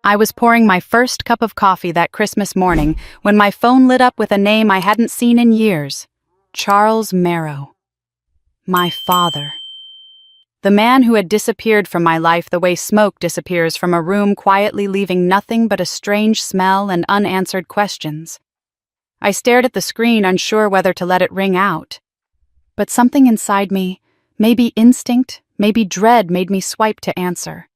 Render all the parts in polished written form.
I was pouring my first cup of coffee that Christmas morning when my phone lit up with a name I hadn't seen in years. Charles Marrow. My father. The man who had disappeared from my life the way smoke disappears from a room, quietly leaving nothing but a strange smell and unanswered questions. I stared at the screen, unsure whether to let it ring out. But something inside me, maybe instinct, maybe dread, made me swipe to answer.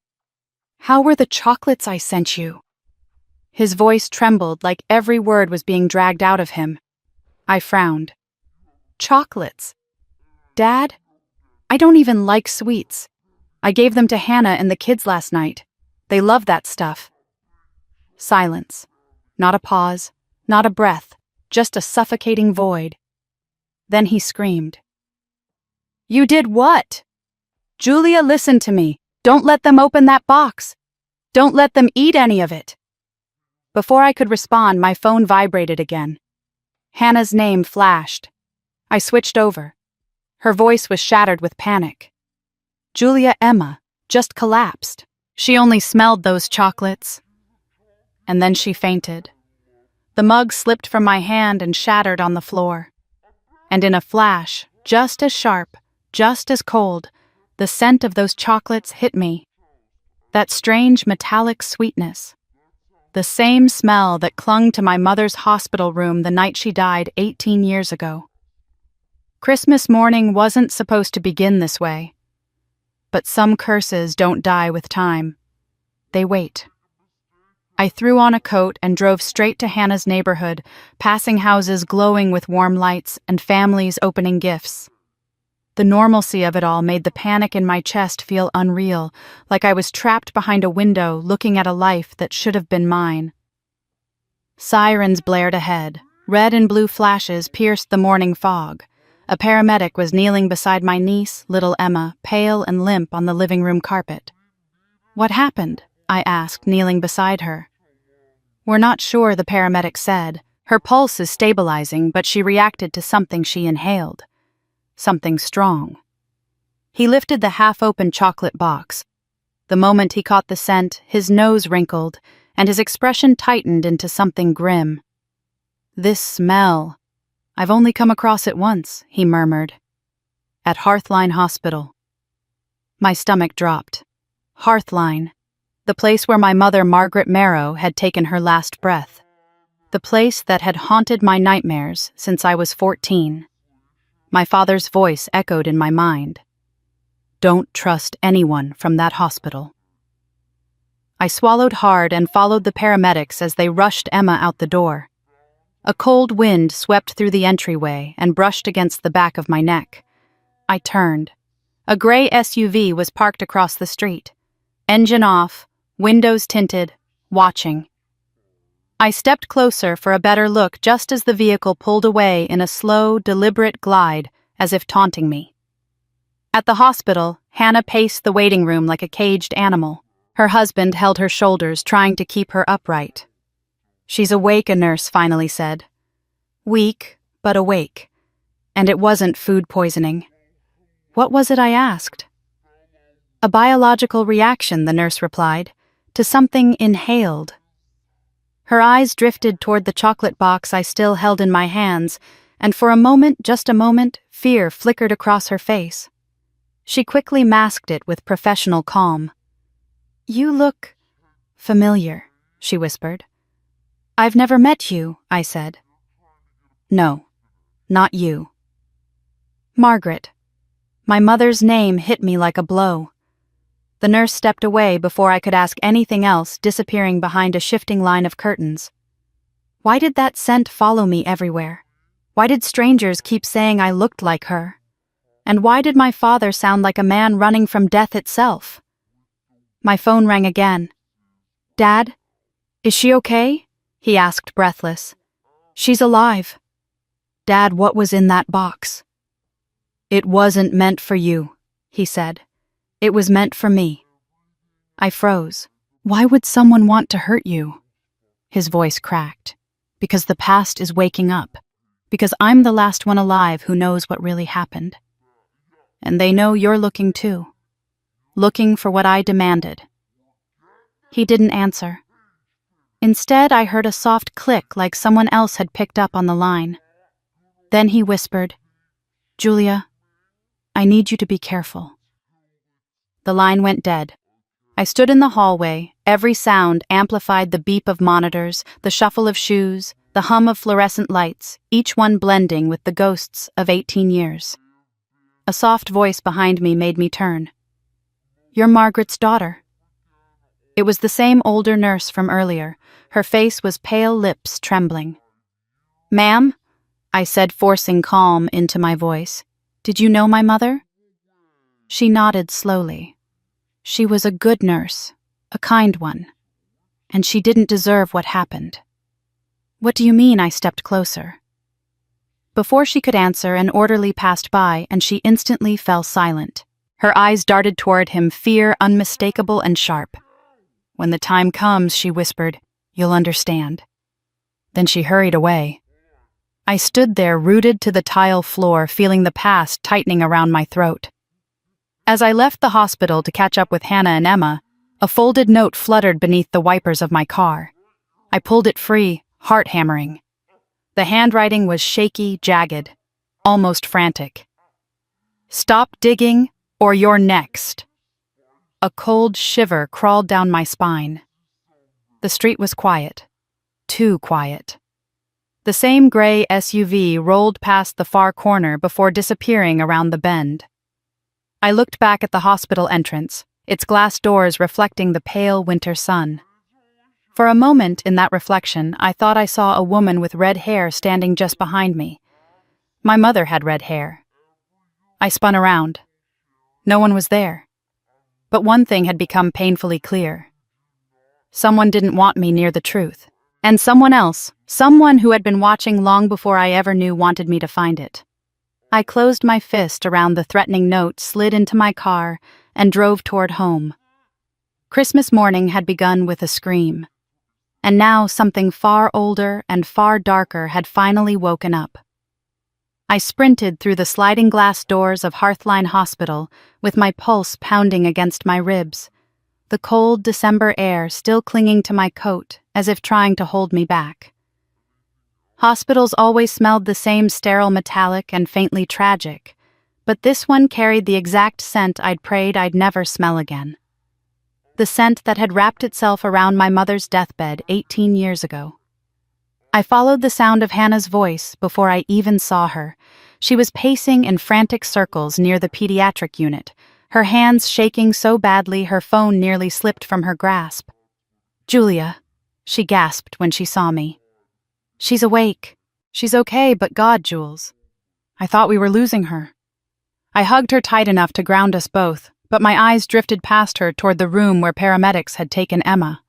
"How were the chocolates I sent you?" His voice trembled like every word was being dragged out of him. I frowned. "Chocolates? Dad? I don't even like sweets. I gave them to Hannah and the kids last night. They love that stuff." Silence. Not a pause, not a breath, just a suffocating void. Then he screamed. "You did what?" "Julia, listen to me. Don't let them open that box. Don't let them eat any of it." Before I could respond, my phone vibrated again. Hannah's name flashed. I switched over. Her voice was shattered with panic. Julia Emma just collapsed. She only smelled those chocolates. And then she fainted. The mug slipped from my hand and shattered on the floor. And in a flash, just as sharp, just as cold, the scent of those chocolates hit me. That strange metallic sweetness. The same smell that clung to my mother's hospital room the night she died 18 years ago. Christmas morning wasn't supposed to begin this way. But some curses don't die with time. They wait. I threw on a coat and drove straight to Hannah's neighborhood, passing houses glowing with warm lights and families opening gifts. The normalcy of it all made the panic in my chest feel unreal, like I was trapped behind a window looking at a life that should have been mine. Sirens blared ahead. Red and blue flashes pierced the morning fog. A paramedic was kneeling beside my niece, little Emma, pale and limp on the living room carpet. "What happened?" I asked, kneeling beside her. "We're not sure," the paramedic said. "Her pulse is stabilizing, but she reacted to something she inhaled. Something strong." He lifted the half-open chocolate box. The moment he caught the scent, his nose wrinkled, and his expression tightened into something grim. "This smell. I've only come across it once," he murmured. "At Hearthline Hospital." My stomach dropped. Hearthline. The place where my mother, Margaret Marrow, had taken her last breath. The place that had haunted my nightmares since I was 14. My father's voice echoed in my mind. "Don't trust anyone from that hospital." I swallowed hard and followed the paramedics as they rushed Emma out the door. A cold wind swept through the entryway and brushed against the back of my neck. I turned. A gray SUV was parked across the street. Engine off, windows tinted, watching. I stepped closer for a better look just as the vehicle pulled away in a slow, deliberate glide, as if taunting me. At the hospital, Hannah paced the waiting room like a caged animal. Her husband held her shoulders, trying to keep her upright. "She's awake," a nurse finally said. Weak, but awake. And it wasn't food poisoning. What was it, I asked? "A biological reaction," the nurse replied, "to something inhaled." Her eyes drifted toward the chocolate box I still held in my hands, and for a moment, just a moment, fear flickered across her face. She quickly masked it with professional calm. "You look familiar," she whispered. "I've never met you," I said. "No, not you." Margaret. My mother's name hit me like a blow. The nurse stepped away before I could ask anything else, disappearing behind a shifting line of curtains. Why did that scent follow me everywhere? Why did strangers keep saying I looked like her? And why did my father sound like a man running from death itself? My phone rang again. "Dad? Is she okay?" he asked, breathless. "She's alive." "Dad, what was in that box?" "It wasn't meant for you," he said. "It was meant for me." I froze. "Why would someone want to hurt you?" His voice cracked. "Because the past is waking up. Because I'm the last one alive who knows what really happened. And they know you're looking too. Looking for what I demanded." He didn't answer. Instead, I heard a soft click like someone else had picked up on the line. Then he whispered, "Julia, I need you to be careful." The line went dead. I stood in the hallway, every sound amplified: the beep of monitors, the shuffle of shoes, the hum of fluorescent lights, each one blending with the ghosts of 18 years. A soft voice behind me made me turn. "You're Margaret's daughter." It was the same older nurse from earlier. Her face was pale, lips trembling. "Ma'am," I said, forcing calm into my voice, "did you know my mother?" She nodded slowly. She was a good nurse, a kind one, and she didn't deserve what happened. "What do you mean?" I stepped closer. Before she could answer, an orderly passed by and she instantly fell silent. Her eyes darted toward him, fear unmistakable and sharp. "When the time comes," she whispered, "you'll understand." Then she hurried away. I stood there, rooted to the tile floor, feeling the past tightening around my throat. As I left the hospital to catch up with Hannah and Emma, a folded note fluttered beneath the wipers of my car. I pulled it free, heart hammering. The handwriting was shaky, jagged, almost frantic. "Stop digging, or you're next." A cold shiver crawled down my spine. The street was quiet. Too quiet. The same gray SUV rolled past the far corner before disappearing around the bend. I looked back at the hospital entrance, its glass doors reflecting the pale winter sun. For a moment in that reflection, I thought I saw a woman with red hair standing just behind me. My mother had red hair. I spun around. No one was there. But one thing had become painfully clear. Someone didn't want me near the truth. And someone else, someone who had been watching long before I ever knew, wanted me to find it. I closed my fist around the threatening note, slid into my car, and drove toward home. Christmas morning had begun with a scream. And now something far older and far darker had finally woken up. I sprinted through the sliding glass doors of Hearthline Hospital, with my pulse pounding against my ribs, the cold December air still clinging to my coat as if trying to hold me back. Hospitals always smelled the same, sterile, metallic, and faintly tragic, but this one carried the exact scent I'd prayed I'd never smell again. The scent that had wrapped itself around my mother's deathbed 18 years ago. I followed the sound of Hannah's voice before I even saw her. She was pacing in frantic circles near the pediatric unit, her hands shaking so badly her phone nearly slipped from her grasp. "Julia," she gasped when she saw me. "She's awake. She's okay, but God, Jules. I thought we were losing her." I hugged her tight enough to ground us both, but my eyes drifted past her toward the room where paramedics had taken Emma.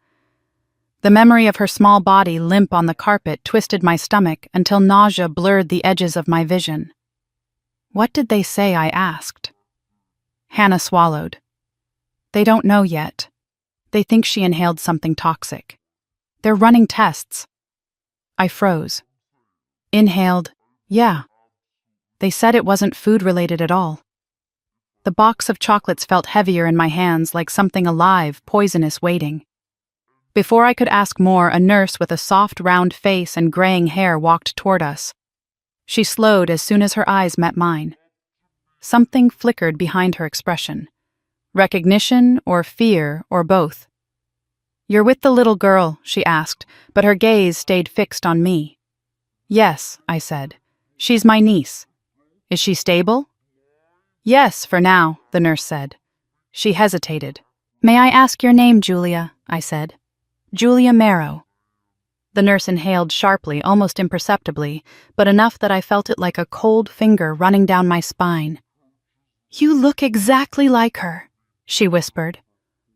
The memory of her small body limp on the carpet twisted my stomach until nausea blurred the edges of my vision. "What did they say?" I asked. Hannah swallowed. "They don't know yet. They think she inhaled something toxic. They're running tests." I froze. "Inhaled, yeah. They said it wasn't food-related at all." The box of chocolates felt heavier in my hands, like something alive, poisonous, waiting. Before I could ask more, a nurse with a soft, round face and graying hair walked toward us. She slowed as soon as her eyes met mine. Something flickered behind her expression. Recognition or fear or both. "You're with the little girl?" she asked, but her gaze stayed fixed on me. "Yes," I said. "She's my niece." "Is she stable?" "Yes, for now," the nurse said. She hesitated. "May I ask your name, Julia?" I said. "Julia Marrow." The nurse inhaled sharply, almost imperceptibly, but enough that I felt it like a cold finger running down my spine. "You look exactly like her," she whispered.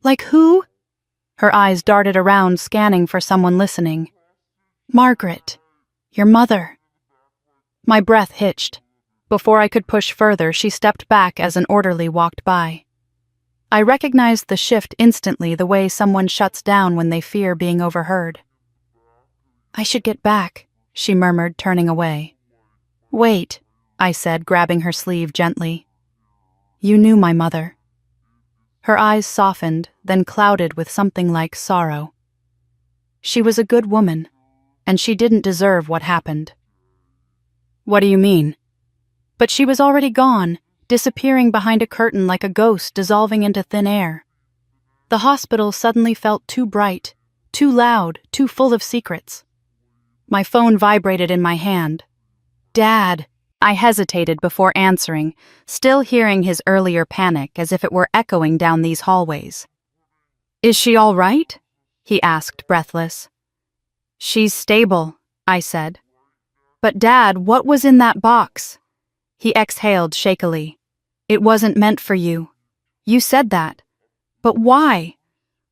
"Like who?" Her eyes darted around, scanning for someone listening. "Margaret, your mother." My breath hitched. Before I could push further, she stepped back as an orderly walked by. I recognized the shift instantly, the way someone shuts down when they fear being overheard. "I should get back," she murmured, turning away. "Wait," I said, grabbing her sleeve gently. "You knew my mother." Her eyes softened, then clouded with something like sorrow. She was a good woman, and she didn't deserve what happened. What do you mean? But she was already gone, disappearing behind a curtain like a ghost dissolving into thin air. The hospital suddenly felt too bright, too loud, too full of secrets. My phone vibrated in my hand. Dad! I hesitated before answering, still hearing his earlier panic as if it were echoing down these hallways. Is she all right? He asked, breathless. She's stable, I said. But Dad, what was in that box? He exhaled shakily. It wasn't meant for you. You said that. But why?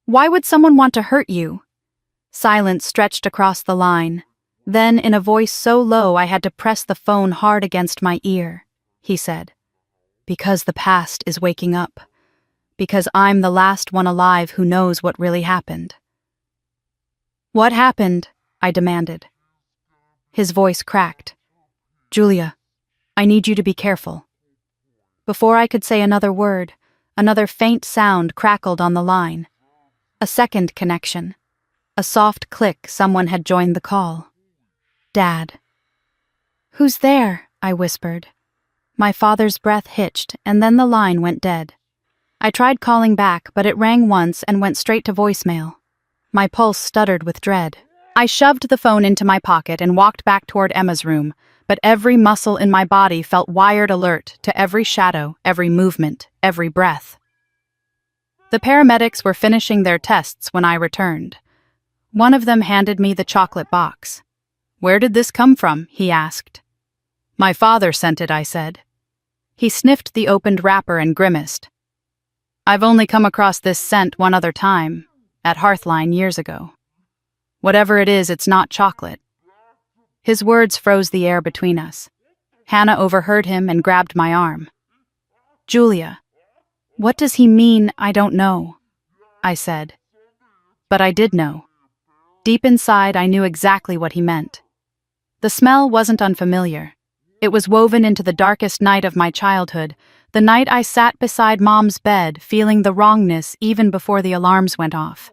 Why would someone want to hurt you? Silence stretched across the line. Then, in a voice so low I had to press the phone hard against my ear, he said, Because the past is waking up. Because I'm the last one alive who knows what really happened. What happened? I demanded. His voice cracked. Julia, I need you to be careful. Before I could say another word, another faint sound crackled on the line. A second connection. A soft click, someone had joined the call. Dad. Who's there? I whispered. My father's breath hitched, and then the line went dead. I tried calling back, but it rang once and went straight to voicemail. My pulse stuttered with dread. I shoved the phone into my pocket and walked back toward Emma's room, but every muscle in my body felt wired alert to every shadow, every movement, every breath. The paramedics were finishing their tests when I returned. One of them handed me the chocolate box. Where did this come from? He asked. My father sent it, I said. He sniffed the opened wrapper and grimaced. I've only come across this scent one other time, at Hearthline years ago. Whatever it is, it's not chocolate. His words froze the air between us. Hannah overheard him and grabbed my arm. Julia, what does he mean, I don't know? I said. But I did know. Deep inside, I knew exactly what he meant. The smell wasn't unfamiliar. It was woven into the darkest night of my childhood, the night I sat beside Mom's bed, feeling the wrongness even before the alarms went off.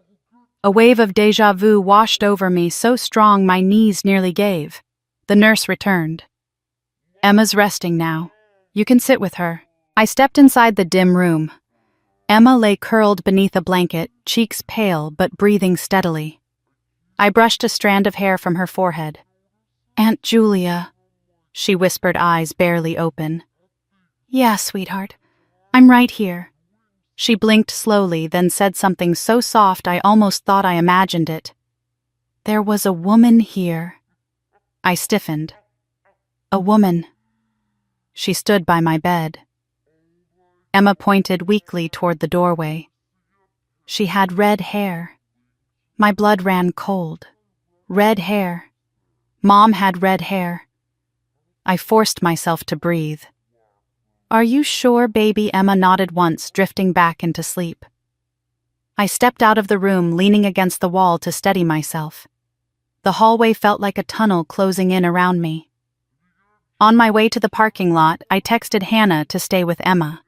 A wave of déjà vu washed over me so strong my knees nearly gave. The nurse returned. Emma's resting now. You can sit with her. I stepped inside the dim room. Emma lay curled beneath a blanket, cheeks pale but breathing steadily. I brushed a strand of hair from her forehead. Aunt Julia, she whispered, eyes barely open. Yeah, sweetheart. I'm right here. She blinked slowly, then said something so soft I almost thought I imagined it. There was a woman here. I stiffened. A woman. She stood by my bed. Emma pointed weakly toward the doorway. She had red hair. My blood ran cold. Red hair. Mom had red hair. I forced myself to breathe. Are you sure, baby? Emma nodded once, drifting back into sleep. I stepped out of the room, leaning against the wall to steady myself. The hallway felt like a tunnel closing in around me. On my way to the parking lot, I texted Hannah to stay with Emma.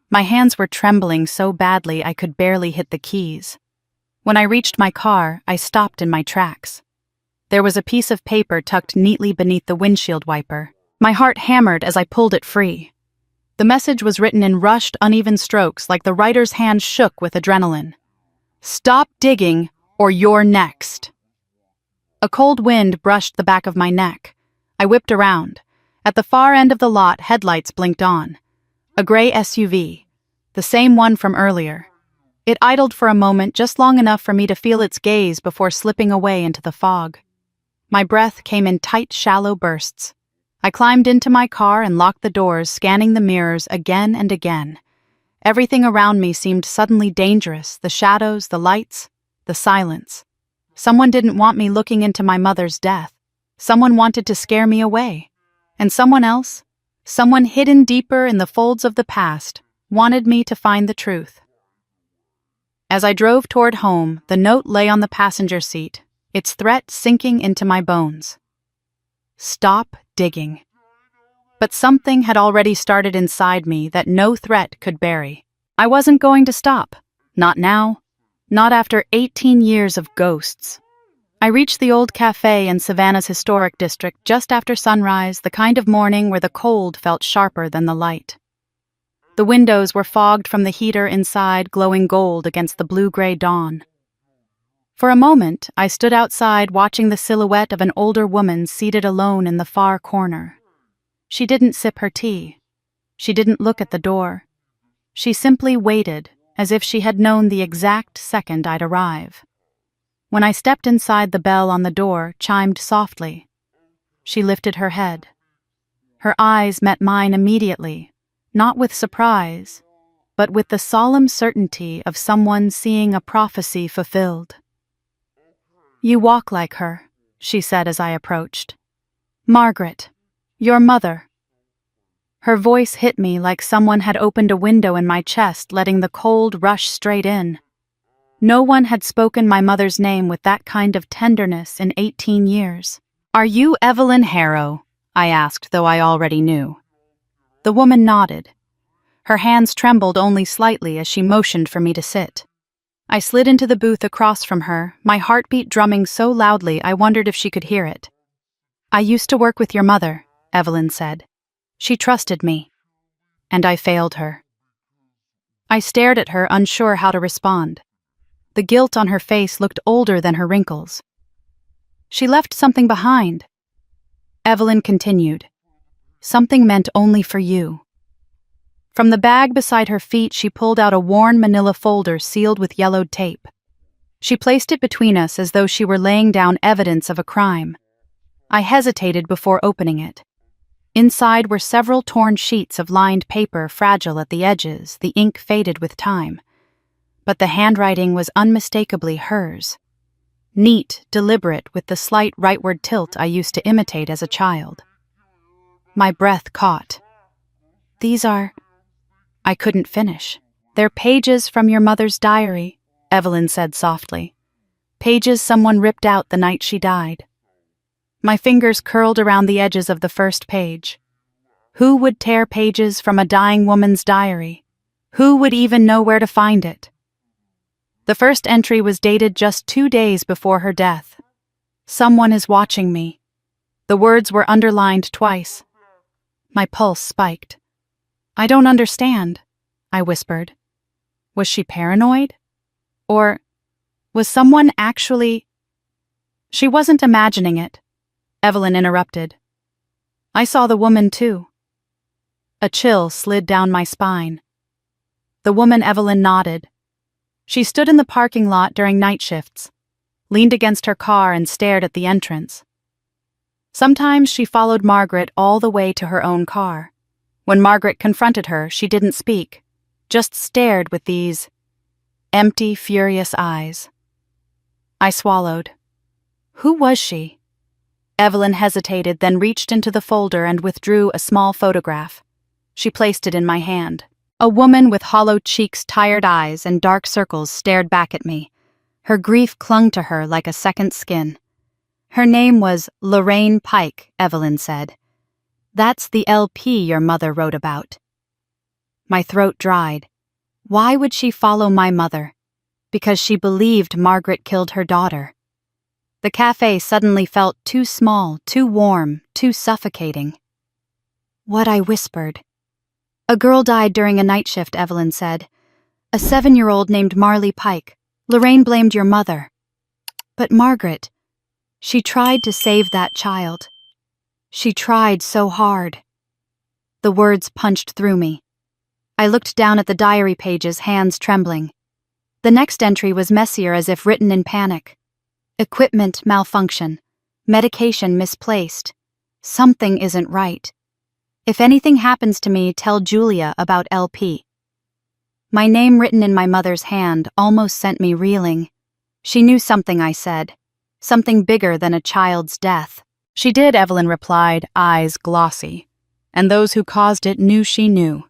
My hands were trembling so badly I could barely hit the keys. When I reached my car, I stopped in my tracks. There was a piece of paper tucked neatly beneath the windshield wiper. My heart hammered as I pulled it free. The message was written in rushed, uneven strokes like the writer's hand shook with adrenaline. Stop digging, or you're next. A cold wind brushed the back of my neck. I whipped around. At the far end of the lot, headlights blinked on. A gray SUV, the same one from earlier. It idled for a moment, just long enough for me to feel its gaze before slipping away into the fog. My breath came in tight, shallow bursts. I climbed into my car and locked the doors, scanning the mirrors again and again. Everything around me seemed suddenly dangerous, the shadows, the lights, the silence. Someone didn't want me looking into my mother's death. Someone wanted to scare me away. And someone else, someone hidden deeper in the folds of the past, wanted me to find the truth. As I drove toward home, the note lay on the passenger seat, its threat sinking into my bones. Stop digging. But something had already started inside me that no threat could bury. I wasn't going to stop. Not now. Not after 18 years of ghosts. I reached the old cafe in Savannah's historic district just after sunrise, the kind of morning where the cold felt sharper than the light. The windows were fogged from the heater inside, glowing gold against the blue-gray dawn. For a moment, I stood outside watching the silhouette of an older woman seated alone in the far corner. She didn't sip her tea. She didn't look at the door. She simply waited, as if she had known the exact second I'd arrive. When I stepped inside, the bell on the door chimed softly. She lifted her head. Her eyes met mine immediately, not with surprise, but with the solemn certainty of someone seeing a prophecy fulfilled. "You walk like her," she said as I approached. "Margaret, your mother." Her voice hit me like someone had opened a window in my chest, letting the cold rush straight in. No one had spoken my mother's name with that kind of tenderness in 18 years. "Are you Evelyn Harrow?" I asked, though I already knew. The woman nodded. Her hands trembled only slightly as she motioned for me to sit. I slid into the booth across from her, my heartbeat drumming so loudly I wondered if she could hear it. "I used to work with your mother," Evelyn said. "She trusted me." And I failed her. I stared at her, unsure how to respond. The guilt on her face looked older than her wrinkles. "She left something behind," Evelyn continued. "Something meant only for you." From the bag beside her feet, she pulled out a worn manila folder sealed with yellowed tape. She placed it between us as though she were laying down evidence of a crime. I hesitated before opening it. Inside were several torn sheets of lined paper, fragile at the edges, the ink faded with time. But the handwriting was unmistakably hers. Neat, deliberate, with the slight rightward tilt I used to imitate as a child. My breath caught. "These are—" I couldn't finish. "They're pages from your mother's diary," Evelyn said softly. "Pages someone ripped out the night she died." My fingers curled around the edges of the first page. Who would tear pages from a dying woman's diary? Who would even know where to find it? The first entry was dated just 2 days before her death. "Someone is watching me." The words were underlined twice. My pulse spiked. "I don't understand," I whispered. Was she paranoid? Or was someone actually— She wasn't imagining it, Evelyn interrupted. "I saw the woman too." A chill slid down my spine. The woman, Evelyn nodded. She stood in the parking lot during night shifts, leaned against her car and stared at the entrance. Sometimes she followed Margaret all the way to her own car. When Margaret confronted her, she didn't speak, just stared with these empty, furious eyes. I swallowed. Who was she? Evelyn hesitated, then reached into the folder and withdrew a small photograph. She placed it in my hand. A woman with hollow cheeks, tired eyes, and dark circles stared back at me. Her grief clung to her like a second skin. Her name was Lorraine Pike, Evelyn said. "That's the LP your mother wrote about." My throat dried. Why would she follow my mother? Because she believed Margaret killed her daughter. The cafe suddenly felt too small, too warm, too suffocating. What I whispered. "A girl died during a night shift," Evelyn said. "A 7-year-old named Marley Pike. Lorraine blamed your mother." "But Margaret, she tried to save that child. She tried so hard." The words punched through me. I looked down at the diary pages, hands trembling. The next entry was messier, as if written in panic. Equipment malfunction. Medication misplaced. Something isn't right. If anything happens to me, tell Julia about LP. My name written in my mother's hand almost sent me reeling. She knew something, I said. Something bigger than a child's death. "She did," Evelyn replied, eyes glossy. "And those who caused it knew she knew."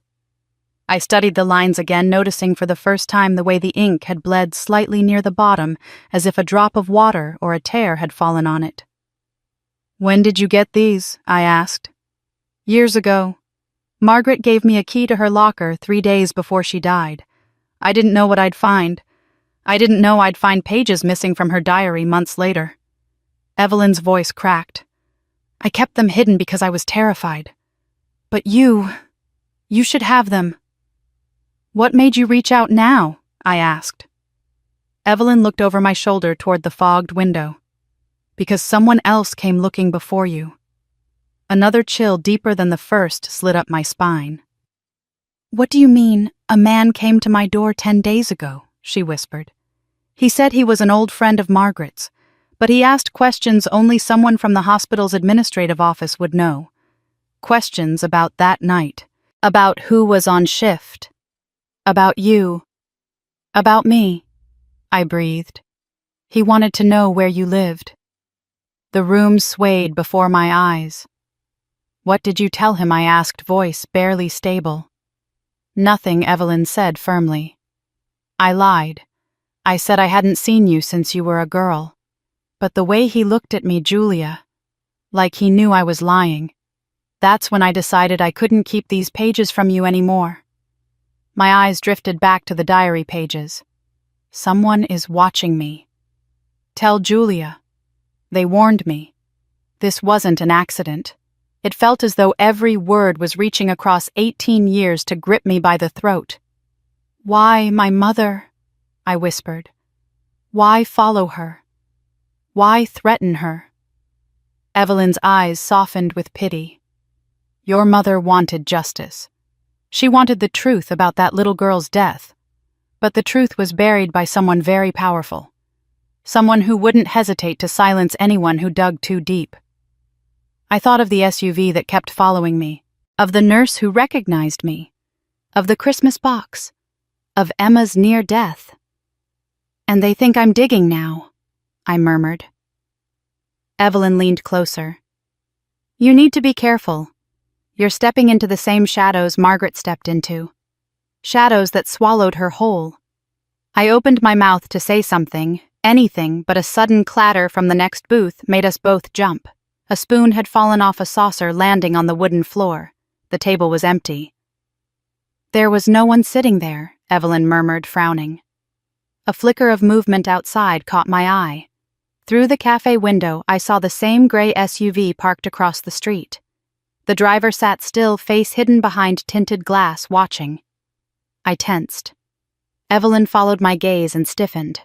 I studied the lines again, noticing for the first time the way the ink had bled slightly near the bottom, as if a drop of water or a tear had fallen on it. "When did you get these?" I asked. "Years ago. Margaret gave me a key to her locker 3 days before she died. I didn't know what I'd find. I didn't know I'd find pages missing from her diary months later." Evelyn's voice cracked. I kept them hidden because I was terrified. But you should have them. What made you reach out now? I asked. Evelyn looked over my shoulder toward the fogged window. Because someone else came looking before you. Another chill deeper than the first slid up my spine. What do you mean, a man came to my door 10 days ago? She whispered. He said he was an old friend of Margaret's, but he asked questions only someone from the hospital's administrative office would know. Questions about that night, about who was on shift, about you, about me, I breathed. He wanted to know where you lived. The room swayed before my eyes. What did you tell him? I asked, voice barely stable. Nothing, Evelyn said firmly. I lied. I said I hadn't seen you since you were a girl. But the way he looked at me, Julia, like he knew I was lying, that's when I decided I couldn't keep these pages from you anymore. My eyes drifted back to the diary pages. Someone is watching me. Tell Julia. They warned me. This wasn't an accident. It felt as though every word was reaching across 18 years to grip me by the throat. Why, my mother? I whispered. Why follow her? Why threaten her? Evelyn's eyes softened with pity. Your mother wanted justice. She wanted the truth about that little girl's death. But the truth was buried by someone very powerful. Someone who wouldn't hesitate to silence anyone who dug too deep. I thought of the SUV that kept following me, of the nurse who recognized me, of the Christmas box, of Emma's near death. And they think I'm digging now, I murmured. Evelyn leaned closer. You need to be careful. You're stepping into the same shadows Margaret stepped into. Shadows that swallowed her whole. I opened my mouth to say something, anything, but a sudden clatter from the next booth made us both jump. A spoon had fallen off a saucer, landing on the wooden floor. The table was empty. There was no one sitting there, Evelyn murmured, frowning. A flicker of movement outside caught my eye. Through the cafe window, I saw the same gray SUV parked across the street. The driver sat still, face hidden behind tinted glass, watching. I tensed. Evelyn followed my gaze and stiffened.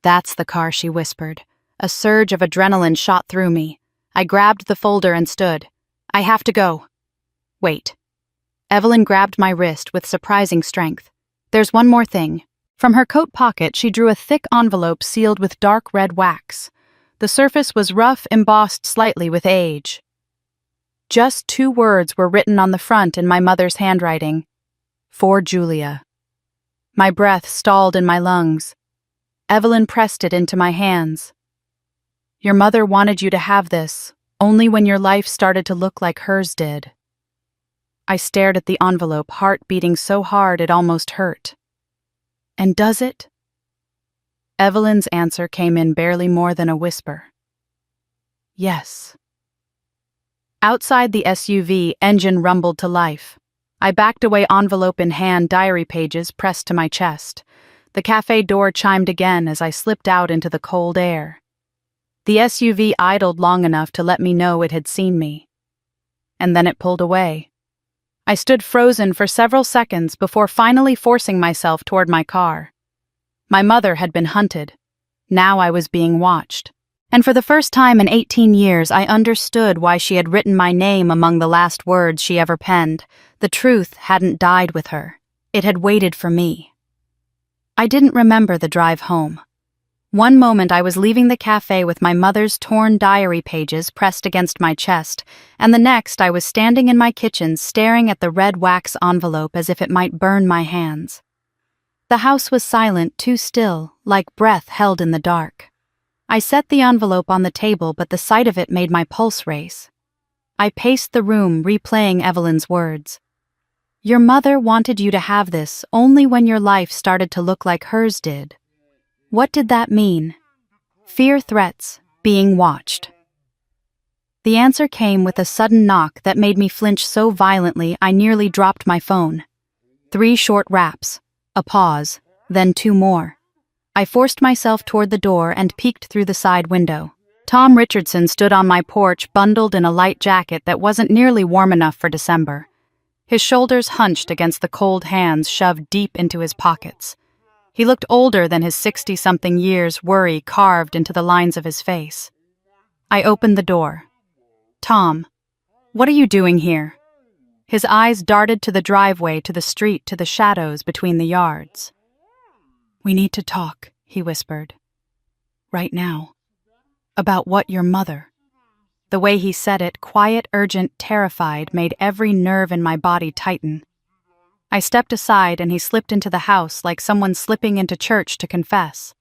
That's the car, she whispered. A surge of adrenaline shot through me. I grabbed the folder and stood. I have to go. Wait. Evelyn grabbed my wrist with surprising strength. There's one more thing. From her coat pocket, she drew a thick envelope sealed with dark red wax. The surface was rough, embossed slightly with age. Just 2 words were written on the front in my mother's handwriting. For Julia. My breath stalled in my lungs. Evelyn pressed it into my hands. Your mother wanted you to have this, only when your life started to look like hers did. I stared at the envelope, heart beating so hard it almost hurt. And does it? Evelyn's answer came in barely more than a whisper. Yes. Outside the SUV, engine rumbled to life. I backed away, envelope in hand, diary pages pressed to my chest. The cafe door chimed again as I slipped out into the cold air. The SUV idled long enough to let me know it had seen me. And then it pulled away. I stood frozen for several seconds before finally forcing myself toward my car. My mother had been hunted. Now I was being watched. And for the first time in 18 years, I understood why she had written my name among the last words she ever penned. The truth hadn't died with her. It had waited for me. I didn't remember the drive home. One moment I was leaving the cafe with my mother's torn diary pages pressed against my chest, and the next I was standing in my kitchen staring at the red wax envelope as if it might burn my hands. The house was silent, too still, like breath held in the dark. I set the envelope on the table, but the sight of it made my pulse race. I paced the room, replaying Evelyn's words. Your mother wanted you to have this only when your life started to look like hers did. What did that mean? Fear, threats, being watched. The answer came with a sudden knock that made me flinch so violently I nearly dropped my phone. 3 short raps, a pause, then 2 more. I forced myself toward the door and peeked through the side window. Tom Richardson stood on my porch bundled in a light jacket that wasn't nearly warm enough for December. His shoulders hunched against the cold hands shoved deep into his pockets. He looked older than his 60-something years' worry carved into the lines of his face. I opened the door. "Tom, what are you doing here?" His eyes darted to the driveway, to the street, to the shadows between the yards. "We need to talk," he whispered. "Right now. About what your mother." The way he said it, quiet, urgent, terrified, made every nerve in my body tighten. I stepped aside and he slipped into the house like someone slipping into church to confess.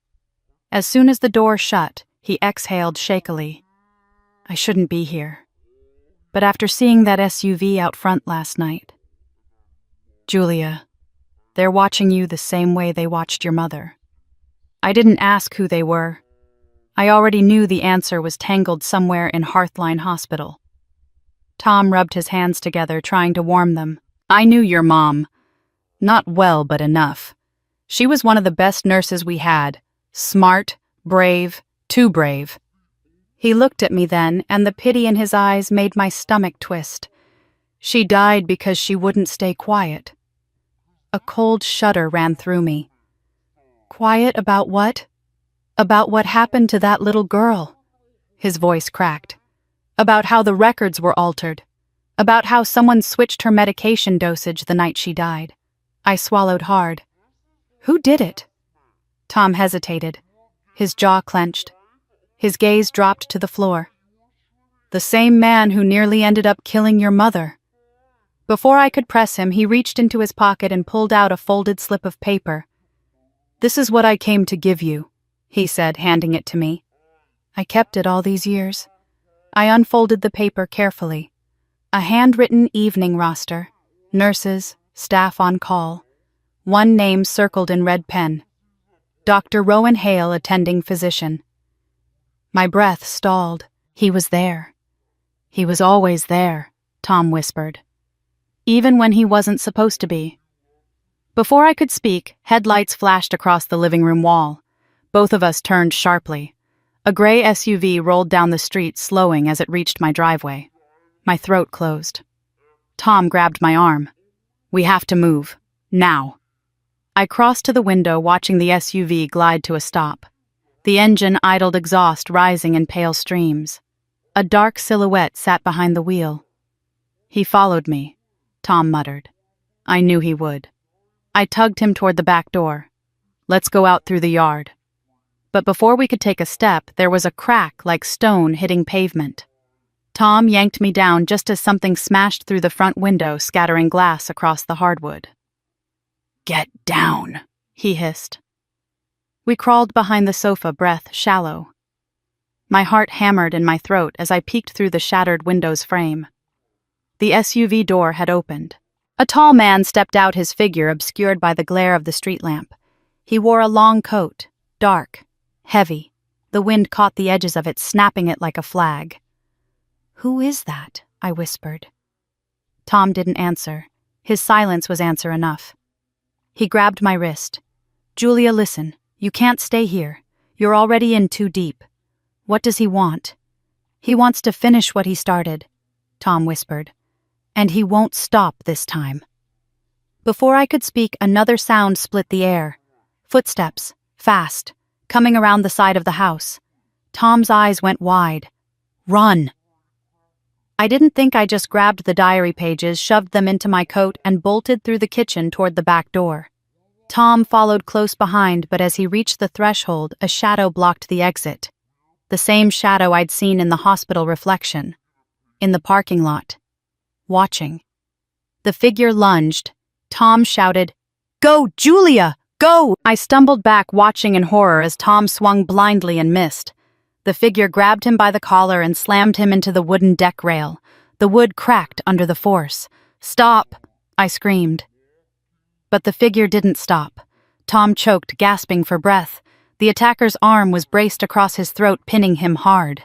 As soon as the door shut, he exhaled shakily. "I shouldn't be here. But after seeing that SUV out front last night..." "Julia, they're watching you the same way they watched your mother." I didn't ask who they were. I already knew the answer was tangled somewhere in Hearthline Hospital. Tom rubbed his hands together, trying to warm them. "I knew your mom. Not well, but enough. She was one of the best nurses we had. Smart, brave, too brave." He looked at me then, and the pity in his eyes made my stomach twist. "She died because she wouldn't stay quiet." A cold shudder ran through me. "Quiet about what?" "About what happened to that little girl." His voice cracked. "About how the records were altered. About how someone switched her medication dosage the night she died." I swallowed hard. "Who did it?" Tom hesitated. His jaw clenched. His gaze dropped to the floor. "The same man who nearly ended up killing your mother." Before I could press him, he reached into his pocket and pulled out a folded slip of paper. "This is what I came to give you," he said, handing it to me. I kept it all these years. I unfolded the paper carefully. A handwritten evening roster. Nurses, staff on call. One name circled in red pen. Dr. Rowan Hale, attending physician. My breath stalled. He was there. "He was always there," Tom whispered. "Even when he wasn't supposed to be." Before I could speak, headlights flashed across the living room wall. Both of us turned sharply. A gray SUV rolled down the street, slowing as it reached my driveway. My throat closed. Tom grabbed my arm. "We have to move. Now." I crossed to the window, watching the SUV glide to a stop. The engine idled, exhaust rising in pale streams. A dark silhouette sat behind the wheel. "He followed me," Tom muttered. I knew he would. I tugged him toward the back door. "Let's go out through the yard." But before we could take a step, there was a crack like stone hitting pavement. Tom yanked me down just as something smashed through the front window, scattering glass across the hardwood. "Get down," he hissed. We crawled behind the sofa, breath shallow. My heart hammered in my throat as I peeked through the shattered window's frame. The SUV door had opened. A tall man stepped out, his figure obscured by the glare of the street lamp. He wore a long coat, dark, heavy. The wind caught the edges of it, snapping it like a flag. "Who is that?" I whispered. Tom didn't answer. His silence was answer enough. He grabbed my wrist. "Julia, listen. You can't stay here. You're already in too deep." "What does he want?" "He wants to finish what he started," Tom whispered. "And he won't stop this time." Before I could speak, another sound split the air. Footsteps, fast, coming around the side of the house. Tom's eyes went wide. "Run!" I didn't think. I just grabbed the diary pages, shoved them into my coat, and bolted through the kitchen toward the back door. Tom followed close behind, but as he reached the threshold, a shadow blocked the exit. The same shadow I'd seen in the hospital reflection. In the parking lot. Watching. The figure lunged. Tom shouted, "Go, Julia! Go!" I stumbled back, watching in horror as Tom swung blindly and missed. The figure grabbed him by the collar and slammed him into the wooden deck rail. The wood cracked under the force. "Stop!" I screamed. But the figure didn't stop. Tom choked, gasping for breath. The attacker's arm was braced across his throat, pinning him hard.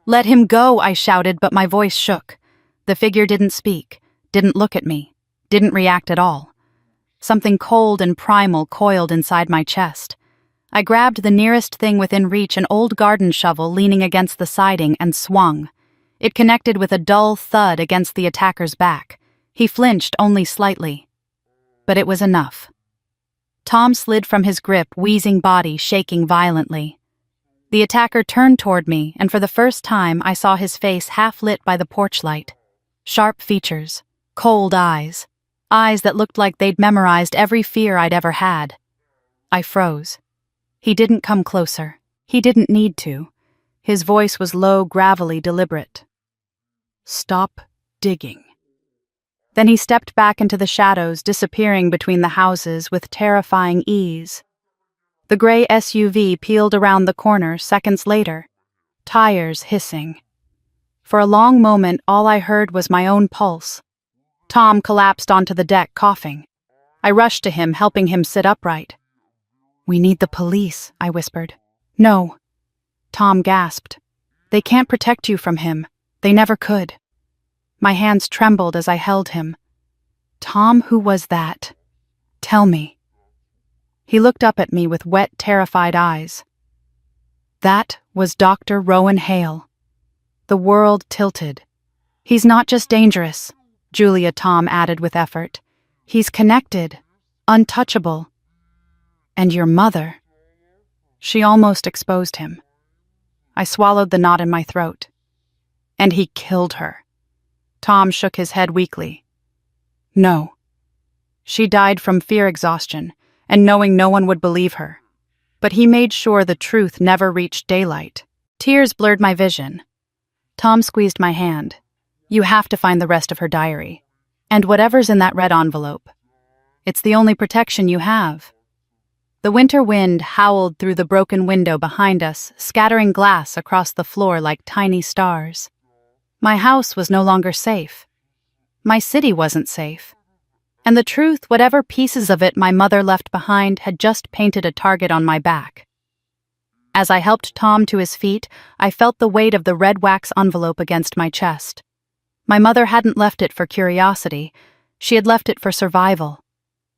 "Let him go," I shouted, but my voice shook. The figure didn't speak, didn't look at me, didn't react at all. Something cold and primal coiled inside my chest. I grabbed the nearest thing within reach, an old garden shovel leaning against the siding, and swung. It connected with a dull thud against the attacker's back. He flinched only slightly. But it was enough. Tom slid from his grip, wheezing body shaking violently. The attacker turned toward me, and for the first time I saw his face half lit by the porch light. Sharp features, cold eyes that looked like they'd memorized every fear I'd ever had. I froze. He didn't come closer. He didn't need to. His voice was low, gravelly, deliberate. "Stop digging." Then he stepped back into the shadows, disappearing between the houses with terrifying ease. The gray SUV peeled around the corner seconds later, tires hissing. For a long moment, all I heard was my own pulse. Tom collapsed onto the deck, coughing. I rushed to him, helping him sit upright. "We need the police," I whispered. "No." Tom gasped. "They can't protect you from him. They never could." My hands trembled as I held him. "Tom, who was that? Tell me." He looked up at me with wet, terrified eyes. "That was Dr. Rowan Hale." The world tilted. "He's not just dangerous," Julia Tom added with effort. "He's connected, untouchable. And your mother." She almost exposed him. I swallowed the knot in my throat. "And he killed her." Tom shook his head weakly. "No. She died from fear exhaustion, and knowing no one would believe her. But he made sure the truth never reached daylight." Tears blurred my vision. Tom squeezed my hand. "You have to find the rest of her diary. And whatever's in that red envelope. It's the only protection you have." The winter wind howled through the broken window behind us, scattering glass across the floor like tiny stars. My house was no longer safe. My city wasn't safe. And the truth, whatever pieces of it my mother left behind, had just painted a target on my back. As I helped Tom to his feet, I felt the weight of the red wax envelope against my chest. My mother hadn't left it for curiosity. She had left it for survival.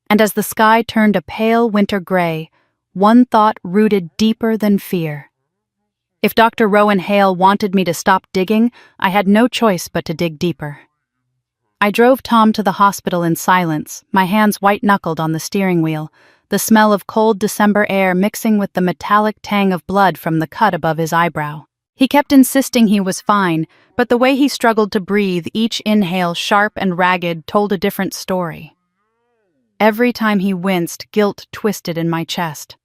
And as the sky turned a pale winter gray, one thought rooted deeper than fear. If Dr. Rowan Hale wanted me to stop digging, I had no choice but to dig deeper. I drove Tom to the hospital in silence, my hands white-knuckled on the steering wheel, the smell of cold December air mixing with the metallic tang of blood from the cut above his eyebrow. He kept insisting he was fine, but the way he struggled to breathe, each inhale sharp and ragged, told a different story. Every time he winced, guilt twisted in my chest.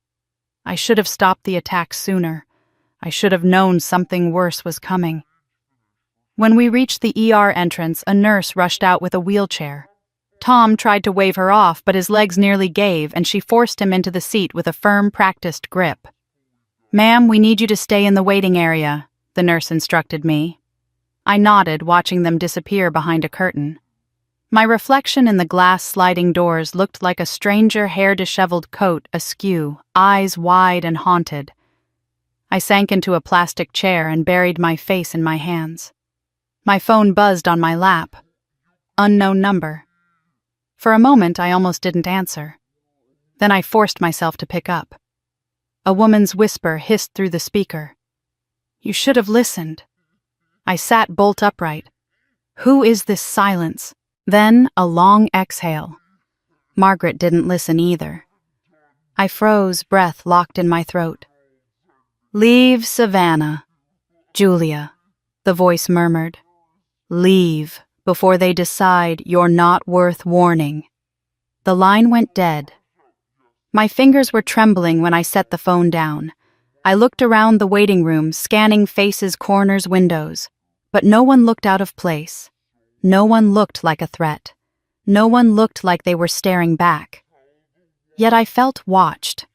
I should have stopped the attack sooner. I should have known something worse was coming. When we reached the ER entrance, a nurse rushed out with a wheelchair. Tom tried to wave her off, but his legs nearly gave, and she forced him into the seat with a firm, practiced grip. "Ma'am, we need you to stay in the waiting area," the nurse instructed me. I nodded, watching them disappear behind a curtain. My reflection in the glass sliding doors looked like a stranger hair-disheveled coat askew, eyes wide and haunted. I sank into a plastic chair and buried my face in my hands. My phone buzzed on my lap. Unknown number. For a moment, I almost didn't answer. Then I forced myself to pick up. A woman's whisper hissed through the speaker. "You should have listened." I sat bolt upright. Who is this silence? Then a long exhale. Margaret didn't listen either. I froze, breath locked in my throat. "Leave Savannah." "Julia," the voice murmured. "Leave before they decide you're not worth warning." The line went dead. My fingers were trembling when I set the phone down. I looked around the waiting room, scanning faces, corners, windows. But no one looked out of place. No one looked like a threat. No one looked like they were staring back. Yet I felt watched.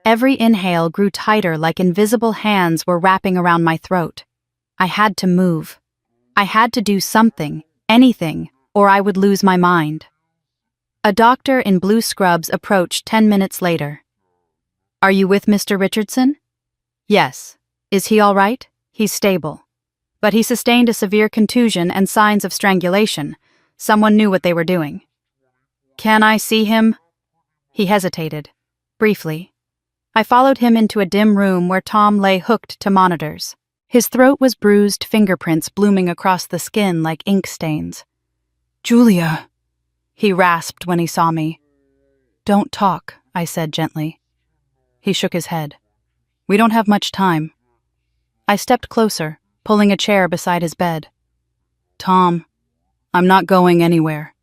Every inhale grew tighter, like invisible hands were wrapping around my throat. I had to move. I had to do something, anything, or I would lose my mind. A doctor in blue scrubs approached 10 minutes later. "Are you with Mr. Richardson?" "Yes." "Is he all right?" "He's stable. But he sustained a severe contusion and signs of strangulation. Someone knew what they were doing." "Can I see him?" He hesitated. Briefly. I followed him into a dim room where Tom lay hooked to monitors. His throat was bruised, fingerprints blooming across the skin like ink stains. "Julia," he rasped when he saw me. "Don't talk," I said gently. He shook his head. "We don't have much time." I stepped closer, pulling a chair beside his bed. "Tom, I'm not going anywhere.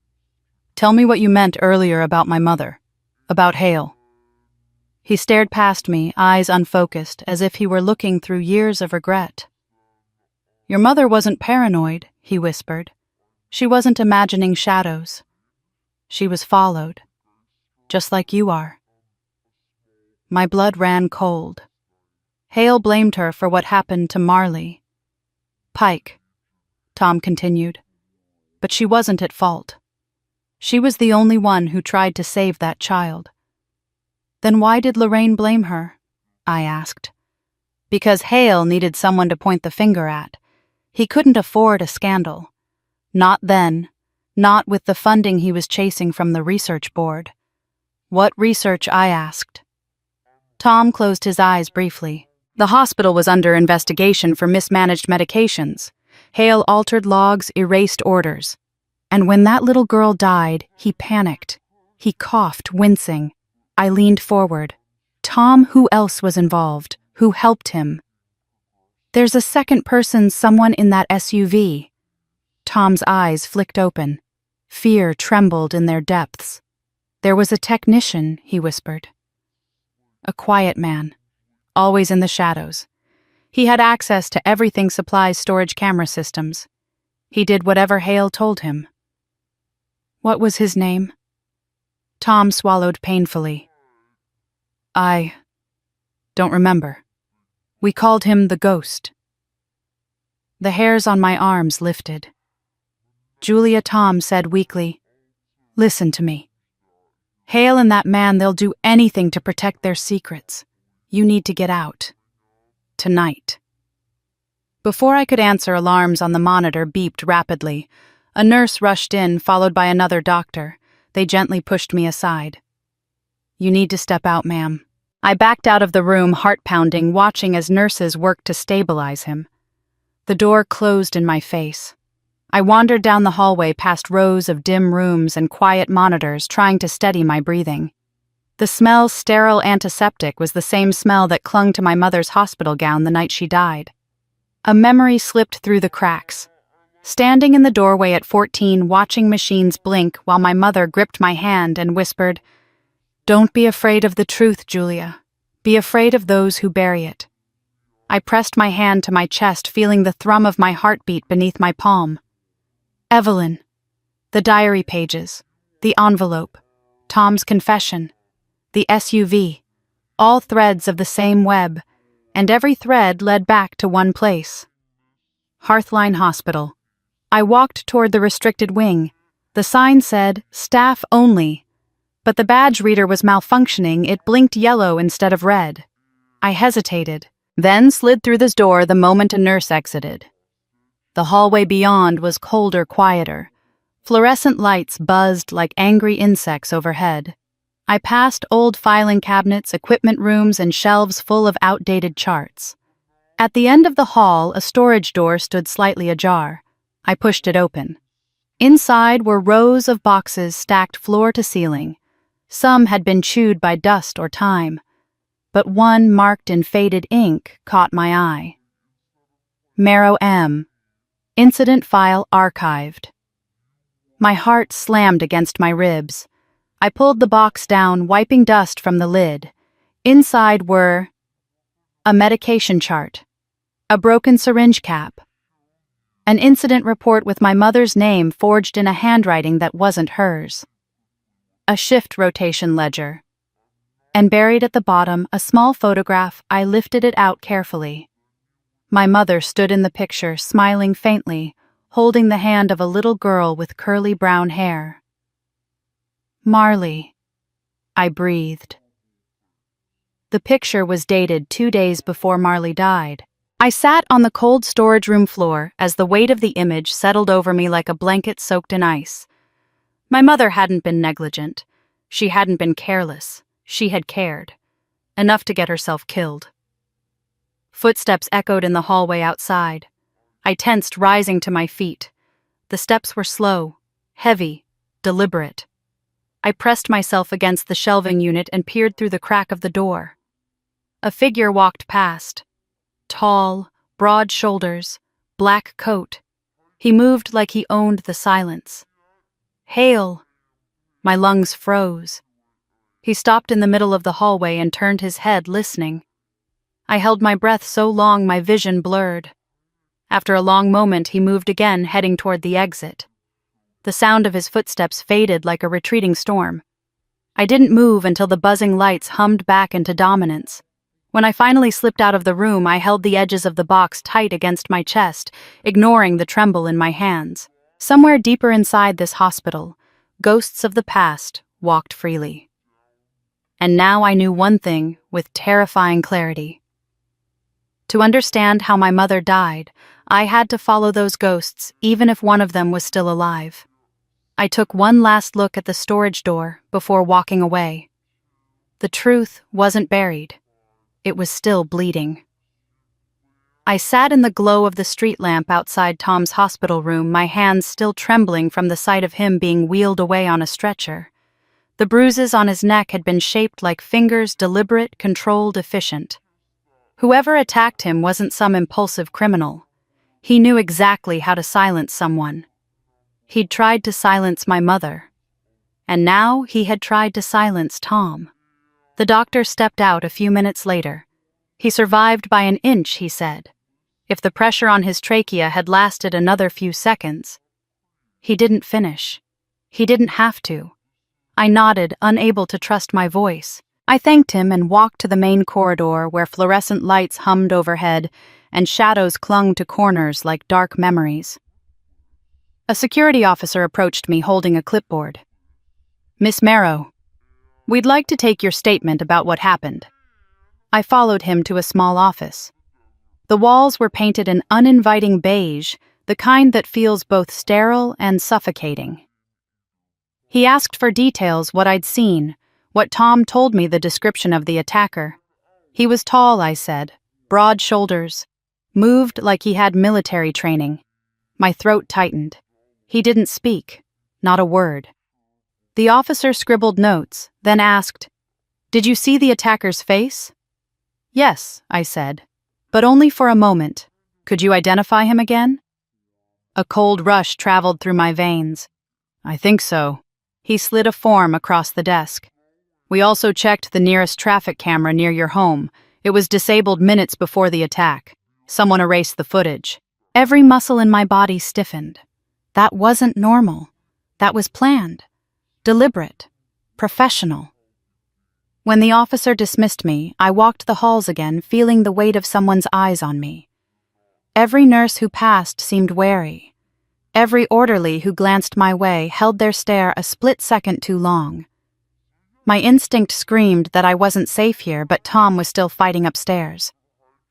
Tell me what you meant earlier about my mother, about Hale." He stared past me, eyes unfocused, as if he were looking through years of regret. "Your mother wasn't paranoid," he whispered. "She wasn't imagining shadows. She was followed, just like you are." My blood ran cold. Hale blamed her for what happened to Marley. "Pike," Tom continued, "but she wasn't at fault. She was the only one who tried to save that child." "Then why did Lorraine blame her?" I asked. "Because Hale needed someone to point the finger at. He couldn't afford a scandal. Not then, not with the funding he was chasing from the research board." "What research?" I asked. Tom closed his eyes briefly. "The hospital was under investigation for mismanaged medications. Hale altered logs, erased orders. And when that little girl died, he panicked. He coughed, wincing. I leaned forward. Tom, who else was involved? Who helped him?" "There's a second person, someone in that SUV." Tom's eyes flicked open. Fear trembled in their depths. "There was a technician," he whispered. "A quiet man, always in the shadows. He had access to everything supplies storage camera systems. He did whatever Hale told him." "What was his name?" Tom swallowed painfully. "I don't remember. We called him the Ghost." The hairs on my arms lifted. "Julia," Tom said weakly, "listen to me. Hale and that man, they'll do anything to protect their secrets. You need to get out. Tonight." Before I could answer, alarms on the monitor beeped rapidly. A nurse rushed in, followed by another doctor. They gently pushed me aside. "You need to step out, ma'am." I backed out of the room, heart pounding, watching as nurses worked to stabilize him. The door closed in my face. I wandered down the hallway past rows of dim rooms and quiet monitors, trying to steady my breathing. The smell, sterile antiseptic, was the same smell that clung to my mother's hospital gown the night she died. A memory slipped through the cracks. Standing in the doorway at 14, watching machines blink while my mother gripped my hand and whispered, "Don't be afraid of the truth, Julia. Be afraid of those who bury it." I pressed my hand to my chest, feeling the thrum of my heartbeat beneath my palm. Evelyn. The diary pages. The envelope. Tom's confession. The SUV. All threads of the same web, and every thread led back to one place. Hearthline Hospital. I walked toward the restricted wing. The sign said, "Staff only," but the badge reader was malfunctioning. It blinked yellow instead of red. I hesitated, then slid through this door the moment a nurse exited. The hallway beyond was colder, quieter. Fluorescent lights buzzed like angry insects overhead. I passed old filing cabinets, equipment rooms, and shelves full of outdated charts. At the end of the hall, a storage door stood slightly ajar. I pushed it open. Inside were rows of boxes stacked floor to ceiling. Some had been chewed by dust or time, but one marked in faded ink caught my eye. Marrow M. Incident file archived. My heart slammed against my ribs. I pulled the box down, wiping dust from the lid. Inside were a medication chart, a broken syringe cap, an incident report with my mother's name forged in a handwriting that wasn't hers, a shift rotation ledger, and buried at the bottom a small photograph. I lifted it out carefully. My mother stood in the picture, smiling faintly, holding the hand of a little girl with curly brown hair. "Marley," I breathed. The picture was dated 2 days before Marley died. I sat on the cold storage room floor as the weight of the image settled over me like a blanket soaked in ice. My mother hadn't been negligent. She hadn't been careless. She had cared. enough to get herself killed. Footsteps echoed in the hallway outside. I tensed, rising to my feet. The steps were slow, heavy, deliberate. I pressed myself against the shelving unit and peered through the crack of the door. A figure walked past. Tall, broad shoulders, black coat. He moved like he owned the silence. "Hail!" My lungs froze. He stopped in the middle of the hallway and turned his head, listening. I held my breath so long my vision blurred. After a long moment, he moved again, heading toward the exit. The sound of his footsteps faded like a retreating storm. I didn't move until the buzzing lights hummed back into dominance. When I finally slipped out of the room, I held the edges of the box tight against my chest, ignoring the tremble in my hands. Somewhere deeper inside this hospital, ghosts of the past walked freely. And now I knew one thing with terrifying clarity. To understand how my mother died, I had to follow those ghosts, even if one of them was still alive. I took one last look at the storage door before walking away. The truth wasn't buried. It was still bleeding. I sat in the glow of the street lamp outside Tom's hospital room, my hands still trembling from the sight of him being wheeled away on a stretcher. The bruises on his neck had been shaped like fingers, deliberate, controlled, efficient. Whoever attacked him wasn't some impulsive criminal. He knew exactly how to silence someone. He'd tried to silence my mother. And now he had tried to silence Tom. The doctor stepped out a few minutes later. He survived by an inch, he said. If the pressure on his trachea had lasted another few seconds. He didn't finish. He didn't have to. I nodded, unable to trust my voice. I thanked him and walked to the main corridor where fluorescent lights hummed overhead and shadows clung to corners like dark memories. A security officer approached me holding a clipboard. "Miss Marrow, we'd like to take your statement about what happened." I followed him to a small office. The walls were painted an uninviting beige, the kind that feels both sterile and suffocating. He asked for details, what I'd seen, what Tom told me the description of the attacker. He was tall, I said, broad shoulders, moved like he had military training. My throat tightened. He didn't speak, not a word. The officer scribbled notes, then asked, "Did you see the attacker's face?" "Yes," I said, "but only for a moment. Could you identify him again?" A cold rush traveled through my veins. "I think so." He slid a form across the desk. "We also checked the nearest traffic camera near your home. It was disabled minutes before the attack. Someone erased the footage." Every muscle in my body stiffened. That wasn't normal. That was planned, deliberate, professional. When the officer dismissed me, I walked the halls again, feeling the weight of someone's eyes on me. Every nurse who passed seemed wary. Every orderly who glanced my way held their stare a split second too long. My instinct screamed that I wasn't safe here, but Tom was still fighting upstairs.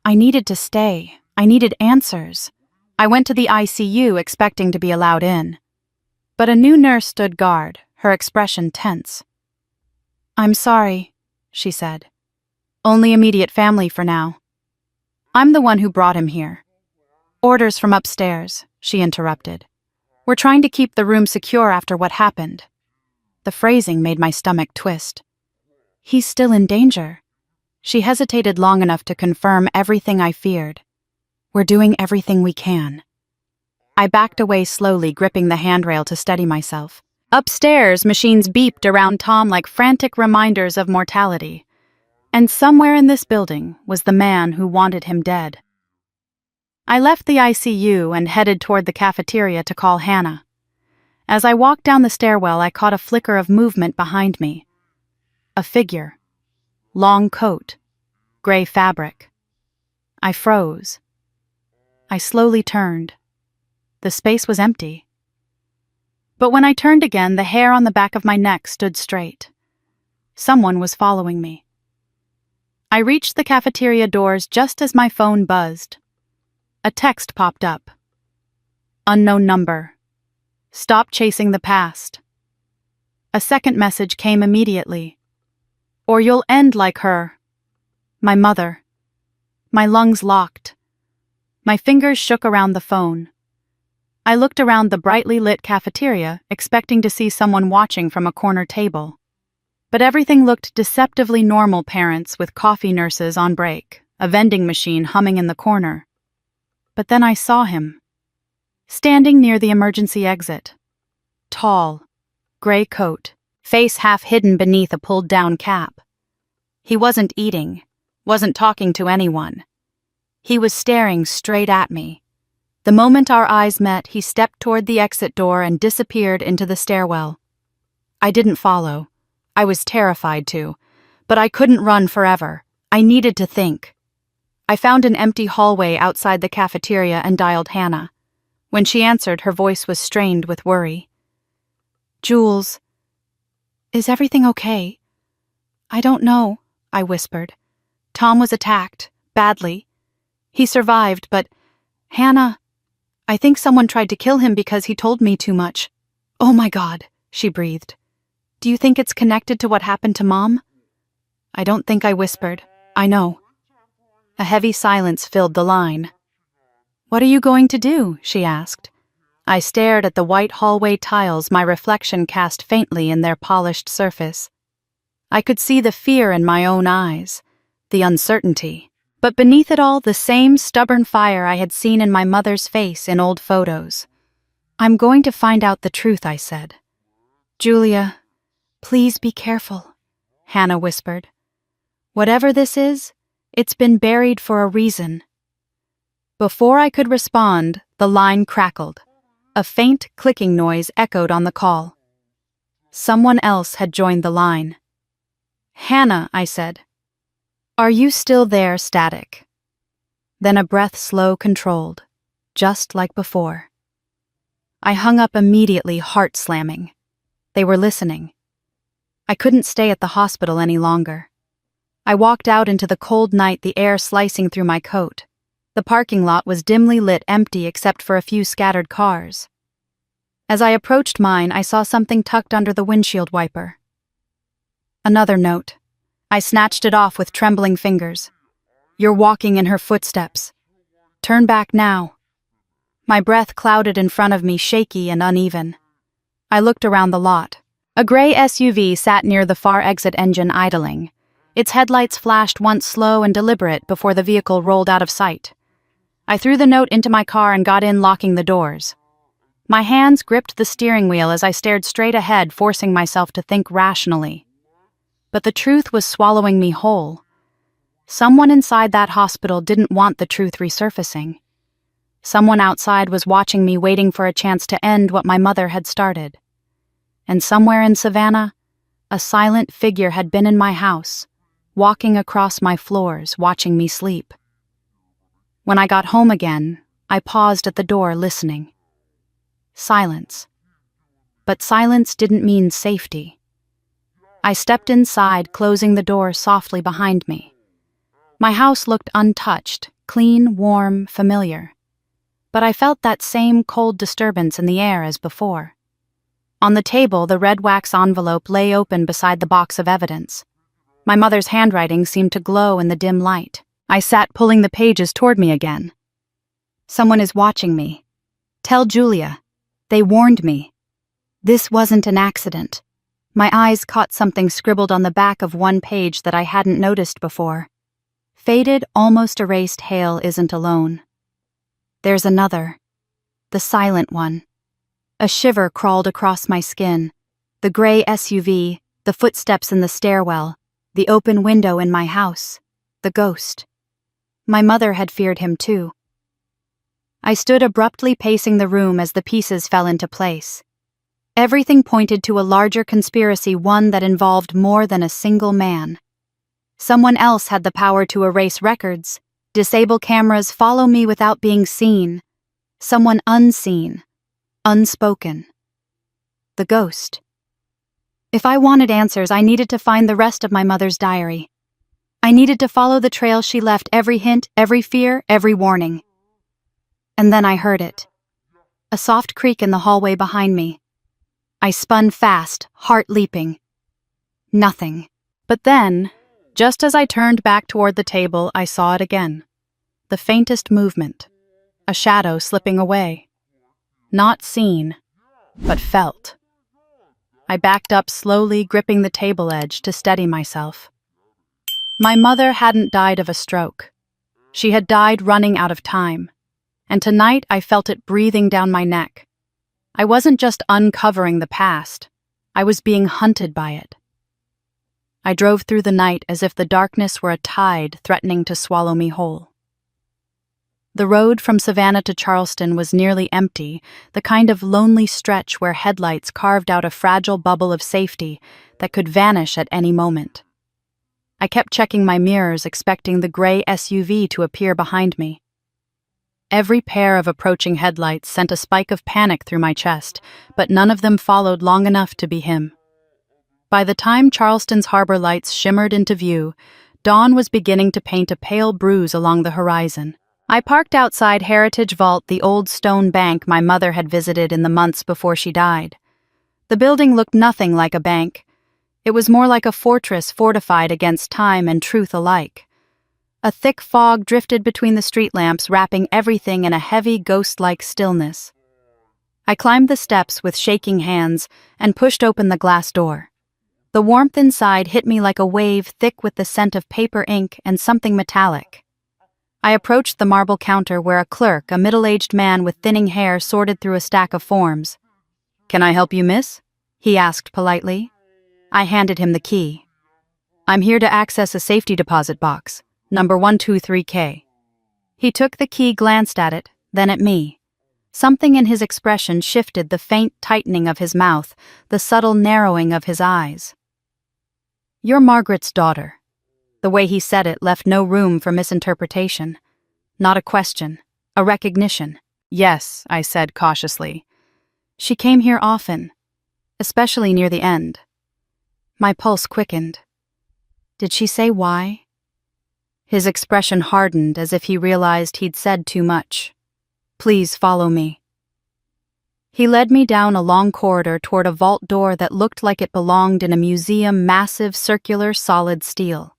I needed to stay. I needed answers. I went to the ICU expecting to be allowed in. But a new nurse stood guard, her expression tense. "I'm sorry," she said. "Only immediate family for now." "I'm the one who brought him here." "Orders from upstairs," she interrupted. "We're trying to keep the room secure after what happened." The phrasing made my stomach twist. "He's still in danger." She hesitated long enough to confirm everything I feared. "We're doing everything we can." I backed away slowly, gripping the handrail to steady myself. Upstairs, machines beeped around Tom like frantic reminders of mortality. And somewhere in this building was the man who wanted him dead. I left the ICU and headed toward the cafeteria to call Hannah. As I walked down the stairwell, I caught a flicker of movement behind me. A figure. Long coat. Gray fabric. I froze. I slowly turned. The space was empty. But when I turned again, the hair on the back of my neck stood straight. Someone was following me. I reached the cafeteria doors just as my phone buzzed. A text popped up. Unknown number. Stop chasing the past. A second message came immediately. Or you'll end like her. My mother. My lungs locked. My fingers shook around the phone. I looked around the brightly lit cafeteria, expecting to see someone watching from a corner table. But everything looked deceptively normal: parents with coffee, nurses on break, a vending machine humming in the corner. But then I saw him. Standing near the emergency exit. Tall, gray coat, face half hidden beneath a pulled-down cap. He wasn't eating, wasn't talking to anyone. He was staring straight at me. The moment our eyes met, he stepped toward the exit door and disappeared into the stairwell. I didn't follow. I was terrified to, but I couldn't run forever. I needed to think. I found an empty hallway outside the cafeteria and dialed Hannah. When she answered, her voice was strained with worry. "Jules, is everything okay?" "I don't know," I whispered. "Tom was attacked, badly. He survived, but, Hannah, I think someone tried to kill him because he told me too much." "Oh my God," she breathed. "Do you think it's connected to what happened to Mom?" "I don't think," I whispered. "I know." A heavy silence filled the line. "What are you going to do?" she asked. I stared at the white hallway tiles, my reflection cast faintly in their polished surface. I could see the fear in my own eyes, the uncertainty, but beneath it all the same stubborn fire I had seen in my mother's face in old photos. "I'm going to find out the truth," I said. "Julia, please be careful," Hannah whispered. "Whatever this is, it's been buried for a reason." Before I could respond, the line crackled. A faint clicking noise echoed on the call. Someone else had joined the line. "Hannah," I said. "Are you still there?" Static. Then a breath slow, controlled, just like before. I hung up immediately, heart slamming. They were listening. I couldn't stay at the hospital any longer. I walked out into the cold night, the air slicing through my coat. The parking lot was dimly lit, empty except for a few scattered cars. As I approached mine, I saw something tucked under the windshield wiper. Another note. I snatched it off with trembling fingers. "You're walking in her footsteps. Turn back now." My breath clouded in front of me, shaky and uneven. I looked around the lot. A gray SUV sat near the far exit engine, idling. Its headlights flashed once, slow and deliberate, before the vehicle rolled out of sight. I threw the note into my car and got in, locking the doors. My hands gripped the steering wheel as I stared straight ahead, forcing myself to think rationally. But the truth was swallowing me whole. Someone inside that hospital didn't want the truth resurfacing. Someone outside was watching me, waiting for a chance to end what my mother had started. And somewhere in Savannah, a silent figure had been in my house, walking across my floors, watching me sleep. When I got home again, I paused at the door, listening. Silence. But silence didn't mean safety. I stepped inside, closing the door softly behind me. My house looked untouched, clean, warm, familiar. But I felt that same cold disturbance in the air as before. On the table, the red wax envelope lay open beside the box of evidence. My mother's handwriting seemed to glow in the dim light. I sat, pulling the pages toward me again. "Someone is watching me. Tell Julia. They warned me. This wasn't an accident." My eyes caught something scribbled on the back of one page that I hadn't noticed before. "Faded, almost erased Hale isn't alone. There's another. The silent one." A shiver crawled across my skin. The gray SUV, the footsteps in the stairwell, the open window in my house, the ghost. My mother had feared him too. I stood abruptly, pacing the room as the pieces fell into place. Everything pointed to a larger conspiracy, one that involved more than a single man. Someone else had the power to erase records, disable cameras, follow me without being seen. Someone unseen, unspoken. The ghost. If I wanted answers, I needed to find the rest of my mother's diary. I needed to follow the trail she left, every hint, every fear, every warning. And then I heard it. A soft creak in the hallway behind me. I spun fast, heart leaping. Nothing. But then, Just as I turned back toward the table, I saw it again. The faintest movement. A shadow slipping away. Not seen, but felt. I backed up slowly, gripping the table edge to steady myself. My mother hadn't died of a stroke. She had died running out of time, and tonight I felt it breathing down my neck. I wasn't just uncovering the past, I was being hunted by it. I drove through the night as if the darkness were a tide threatening to swallow me whole. The road from Savannah to Charleston was nearly empty, the kind of lonely stretch where headlights carved out a fragile bubble of safety that could vanish at any moment. I kept checking my mirrors, expecting the gray SUV to appear behind me. Every pair of approaching headlights sent a spike of panic through my chest, but none of them followed long enough to be him. By the time Charleston's harbor lights shimmered into view, dawn was beginning to paint a pale bruise along the horizon. I parked outside Heritage Vault, the old stone bank my mother had visited in the months before she died. The building looked nothing like a bank. It was more like a fortress fortified against time and truth alike. A thick fog drifted between the street lamps, wrapping everything in a heavy, ghost-like stillness. I climbed the steps with shaking hands and pushed open the glass door. The warmth inside hit me like a wave, thick with the scent of paper ink and something metallic. I approached the marble counter where a clerk, a middle-aged man with thinning hair, sorted through a stack of forms. "Can I help you, miss?" he asked politely. I handed him the key. "I'm here to access a safety deposit box, number 123K. He took the key, glanced at it, then at me. Something in his expression shifted, the faint tightening of his mouth, the subtle narrowing of his eyes. "You're Margaret's daughter." The way he said it left no room for misinterpretation. Not a question, a recognition. "Yes," I said cautiously. "She came here often, especially near the end." My pulse quickened. Did she say why? His expression hardened as if he realized he'd said too much. "Please follow me." He led me down a long corridor toward a vault door that looked like it belonged in a museum, massive, circular, solid steel.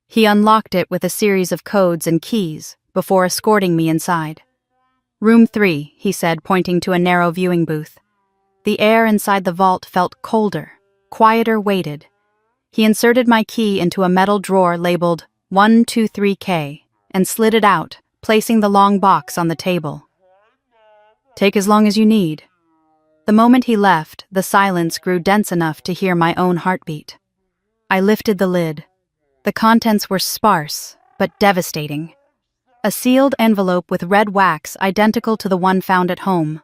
He unlocked it with a series of codes and keys before escorting me inside. "Room 3, he said, pointing to a narrow viewing booth. The air inside the vault felt colder, quieter, weighted. He inserted my key into a metal drawer labeled 123K and slid it out, placing the long box on the table. "Take as long as you need." The moment he left, the silence grew dense enough to hear my own heartbeat. I lifted the lid. The contents were sparse, but devastating. A sealed envelope with red wax identical to the one found at home.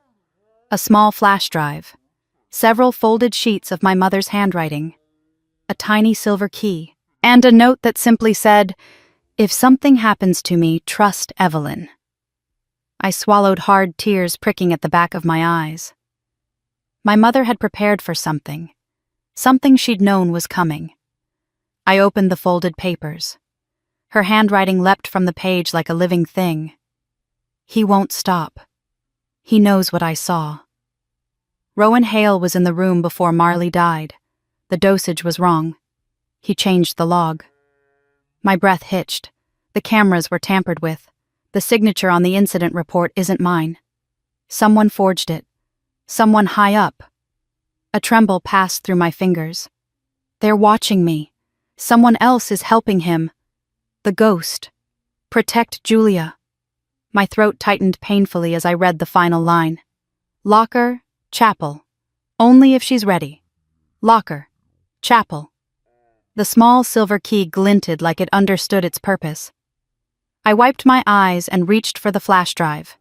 A small flash drive. Several folded sheets of my mother's handwriting. A tiny silver key. And a note that simply said, "If something happens to me, trust Evelyn." I swallowed hard, tears pricking at the back of my eyes. My mother had prepared for something. Something she'd known was coming. I opened the folded papers. Her handwriting leapt from the page like a living thing. "He won't stop. He knows what I saw." Rowan Hale was in the room before Marley died. The dosage was wrong. He changed the log. My breath hitched. The cameras were tampered with. The signature on the incident report isn't mine. Someone forged it. Someone high up. A tremble passed through my fingers. They're watching me. Someone else is helping him. The ghost. Protect Julia. My throat tightened painfully as I read the final line. Locker, chapel. Only if she's ready. Locker, chapel. The small silver key glinted like it understood its purpose. I wiped my eyes and reached for the flash drive.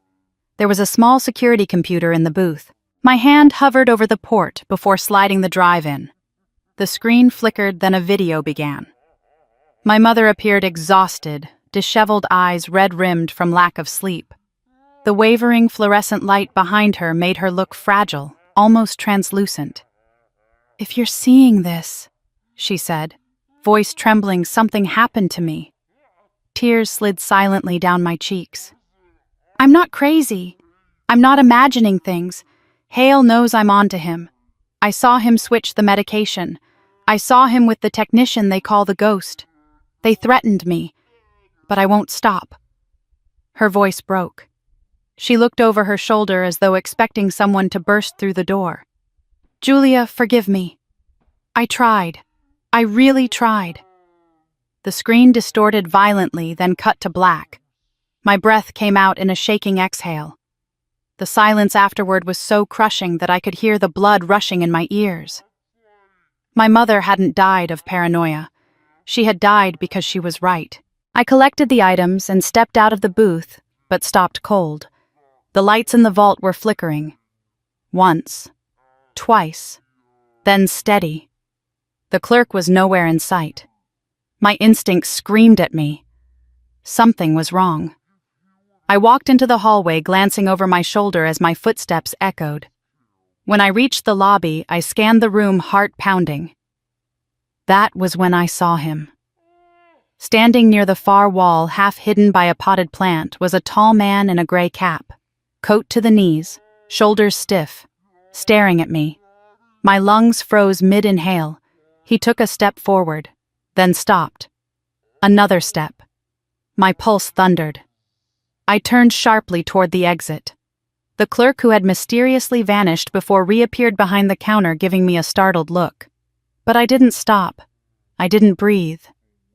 There was a small security computer in the booth. My hand hovered over the port before sliding the drive in. The screen flickered, then a video began. My mother appeared exhausted, disheveled eyes red-rimmed from lack of sleep. The wavering fluorescent light behind her made her look fragile, almost translucent. "If you're seeing this," she said, voice trembling, "something happened to me." Tears slid silently down my cheeks. "I'm not crazy. I'm not imagining things. Hale knows I'm onto him. I saw him switch the medication. I saw him with the technician they call the ghost. They threatened me, but I won't stop." Her voice broke. She looked over her shoulder as though expecting someone to burst through the door. "Julia, forgive me. I tried. I really tried." The screen distorted violently, then cut to black. My breath came out in a shaking exhale. The silence afterward was so crushing that I could hear the blood rushing in my ears. My mother hadn't died of paranoia. She had died because she was right. I collected the items and stepped out of the booth, but stopped cold. The lights in the vault were flickering. Once. Twice. Then steady. The clerk was nowhere in sight. My instincts screamed at me. Something was wrong. I walked into the hallway, glancing over my shoulder as my footsteps echoed. When I reached the lobby, I scanned the room, heart pounding. That was when I saw him. Standing near the far wall, half hidden by a potted plant, was a tall man in a gray cap, coat to the knees, shoulders stiff, staring at me. My lungs froze mid-inhale. He took a step forward, then stopped. Another step. My pulse thundered. I turned sharply toward the exit. The clerk who had mysteriously vanished before reappeared behind the counter, giving me a startled look. But I didn't stop. I didn't breathe.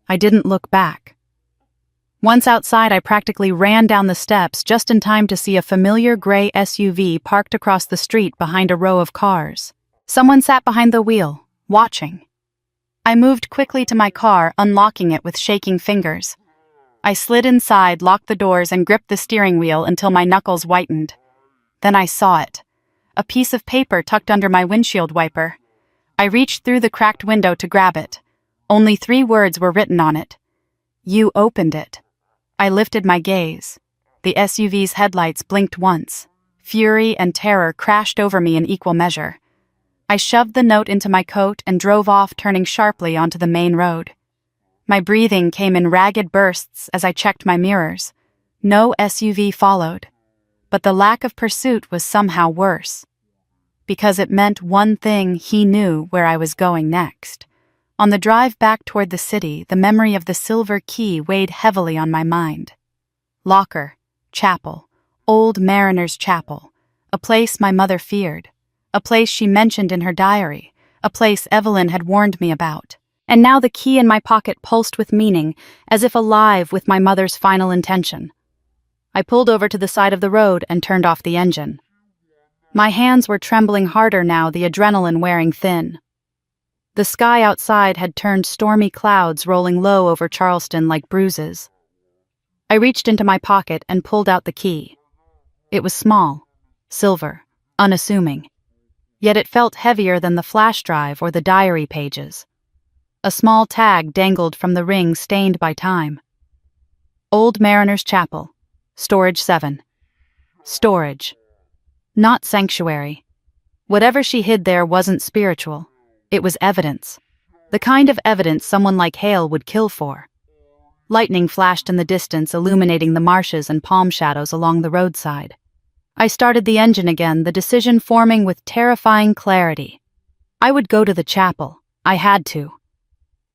I didn't look back. Once outside, I practically ran down the steps just in time to see a familiar gray SUV parked across the street behind a row of cars. Someone sat behind the wheel, watching. I moved quickly to my car, unlocking it with shaking fingers. I slid inside, locked the doors, and gripped the steering wheel until my knuckles whitened. Then I saw it. A piece of paper tucked under my windshield wiper. I reached through the cracked window to grab it. Only 3 words were written on it. "You opened it." I lifted my gaze. The SUV's headlights blinked once. Fury and terror crashed over me in equal measure. I shoved the note into my coat and drove off, turning sharply onto the main road. My breathing came in ragged bursts as I checked my mirrors. No SUV followed. But the lack of pursuit was somehow worse. Because it meant one thing: he knew where I was going next. On the drive back toward the city, the memory of the silver key weighed heavily on my mind. Locker, chapel, old Mariner's Chapel, a place my mother feared, a place she mentioned in her diary, a place Evelyn had warned me about. And now the key in my pocket pulsed with meaning, as if alive with my mother's final intention. I pulled over to the side of the road and turned off the engine. My hands were trembling harder now, the adrenaline wearing thin. The sky outside had turned stormy clouds, rolling low over Charleston like bruises. I reached into my pocket and pulled out the key. It was small, silver, unassuming. Yet it felt heavier than the flash drive or the diary pages. A small tag dangled from the ring, stained by time. Old Mariner's Chapel, Storage 7. Storage. Not sanctuary. Whatever she hid there wasn't spiritual. It was evidence. The kind of evidence someone like Hale would kill for. Lightning flashed in the distance, illuminating the marshes and palm shadows along the roadside. I started the engine again, the decision forming with terrifying clarity. I would go to the chapel. I had to.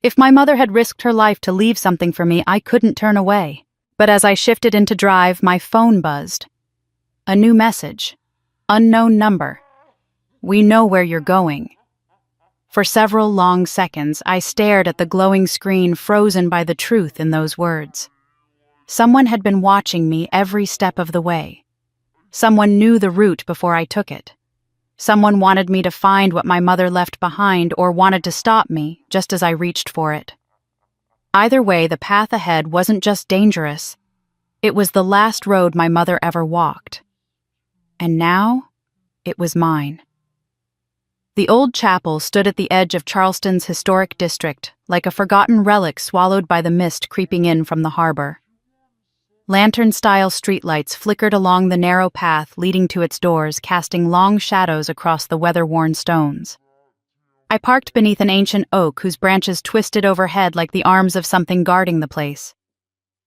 If my mother had risked her life to leave something for me, I couldn't turn away. But as I shifted into drive, my phone buzzed. A new message. Unknown number. "We know where you're going." For several long seconds, I stared at the glowing screen, frozen by the truth in those words. Someone had been watching me every step of the way. Someone knew the route before I took it. Someone wanted me to find what my mother left behind, or wanted to stop me just as I reached for it. Either way, the path ahead wasn't just dangerous. It was the last road my mother ever walked. And now, it was mine. The old chapel stood at the edge of Charleston's historic district, like a forgotten relic swallowed by the mist creeping in from the harbor. Lantern-style streetlights flickered along the narrow path leading to its doors, casting long shadows across the weather-worn stones. I parked beneath an ancient oak whose branches twisted overhead like the arms of something guarding the place.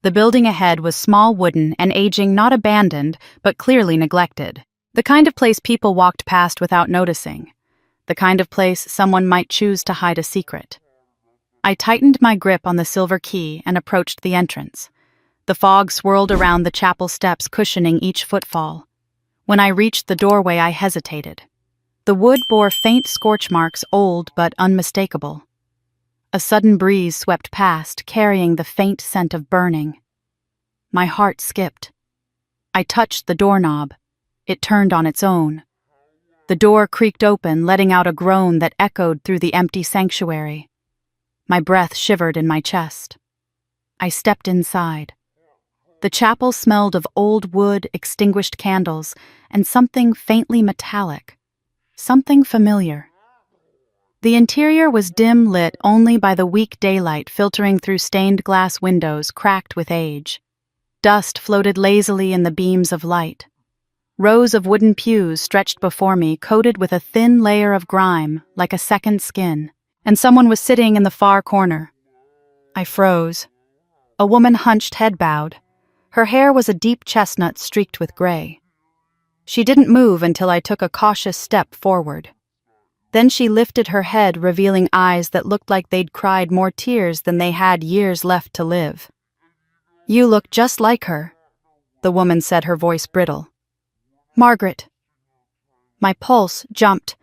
The building ahead was small, wooden, and aging, not abandoned, but clearly neglected. The kind of place people walked past without noticing. The kind of place someone might choose to hide a secret. I tightened my grip on the silver key and approached the entrance. The fog swirled around the chapel steps, cushioning each footfall. When I reached the doorway, I hesitated. The wood bore faint scorch marks, old but unmistakable. A sudden breeze swept past, carrying the faint scent of burning. My heart skipped. I touched the doorknob. It turned on its own. The door creaked open, letting out a groan that echoed through the empty sanctuary. My breath shivered in my chest. I stepped inside. The chapel smelled of old wood, extinguished candles, and something faintly metallic. Something familiar. The interior was dim, lit only by the weak daylight filtering through stained glass windows cracked with age. Dust floated lazily in the beams of light. Rows of wooden pews stretched before me, coated with a thin layer of grime, like a second skin, and someone was sitting in the far corner. I froze. A woman hunched, head bowed. Her hair was a deep chestnut streaked with gray. She didn't move until I took a cautious step forward. Then she lifted her head, revealing eyes that looked like they'd cried more tears than they had years left to live. "You look just like her," the woman said, her voice brittle. "Margaret." My pulse jumped.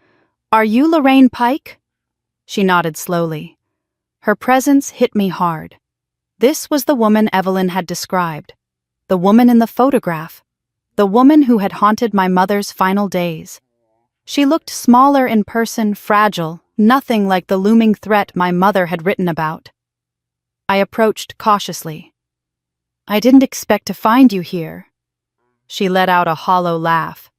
"Are you Lorraine Pike?" She nodded slowly. Her presence hit me hard. This was the woman Evelyn had described. The woman in the photograph. The woman who had haunted my mother's final days. She looked smaller in person, fragile, nothing like the looming threat my mother had written about. I approached cautiously. "I didn't expect to find you here." She let out a hollow laugh.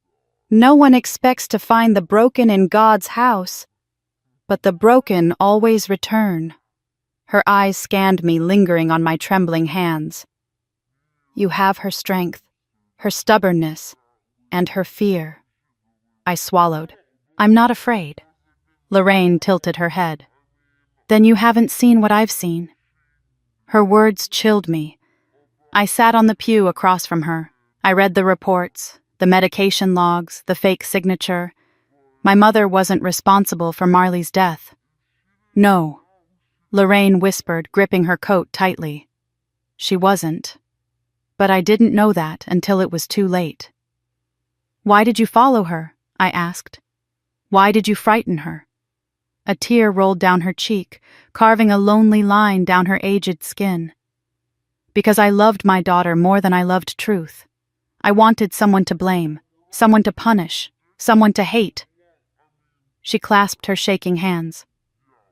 "No one expects to find the broken in God's house. But the broken always return." Her eyes scanned me, lingering on my trembling hands. "You have her strength, her stubbornness, and her fear." I swallowed. "I'm not afraid." Lorraine tilted her head. "Then you haven't seen what I've seen." Her words chilled me. I sat on the pew across from her. I read the reports, the medication logs, the fake signature. My mother wasn't responsible for Marley's death. "No," Lorraine whispered, gripping her coat tightly. "She wasn't. But I didn't know that until it was too late." "Why did you follow her?" I asked. "Why did you frighten her?" A tear rolled down her cheek, carving a lonely line down her aged skin. "Because I loved my daughter more than I loved truth. I wanted someone to blame, someone to punish, someone to hate." She clasped her shaking hands.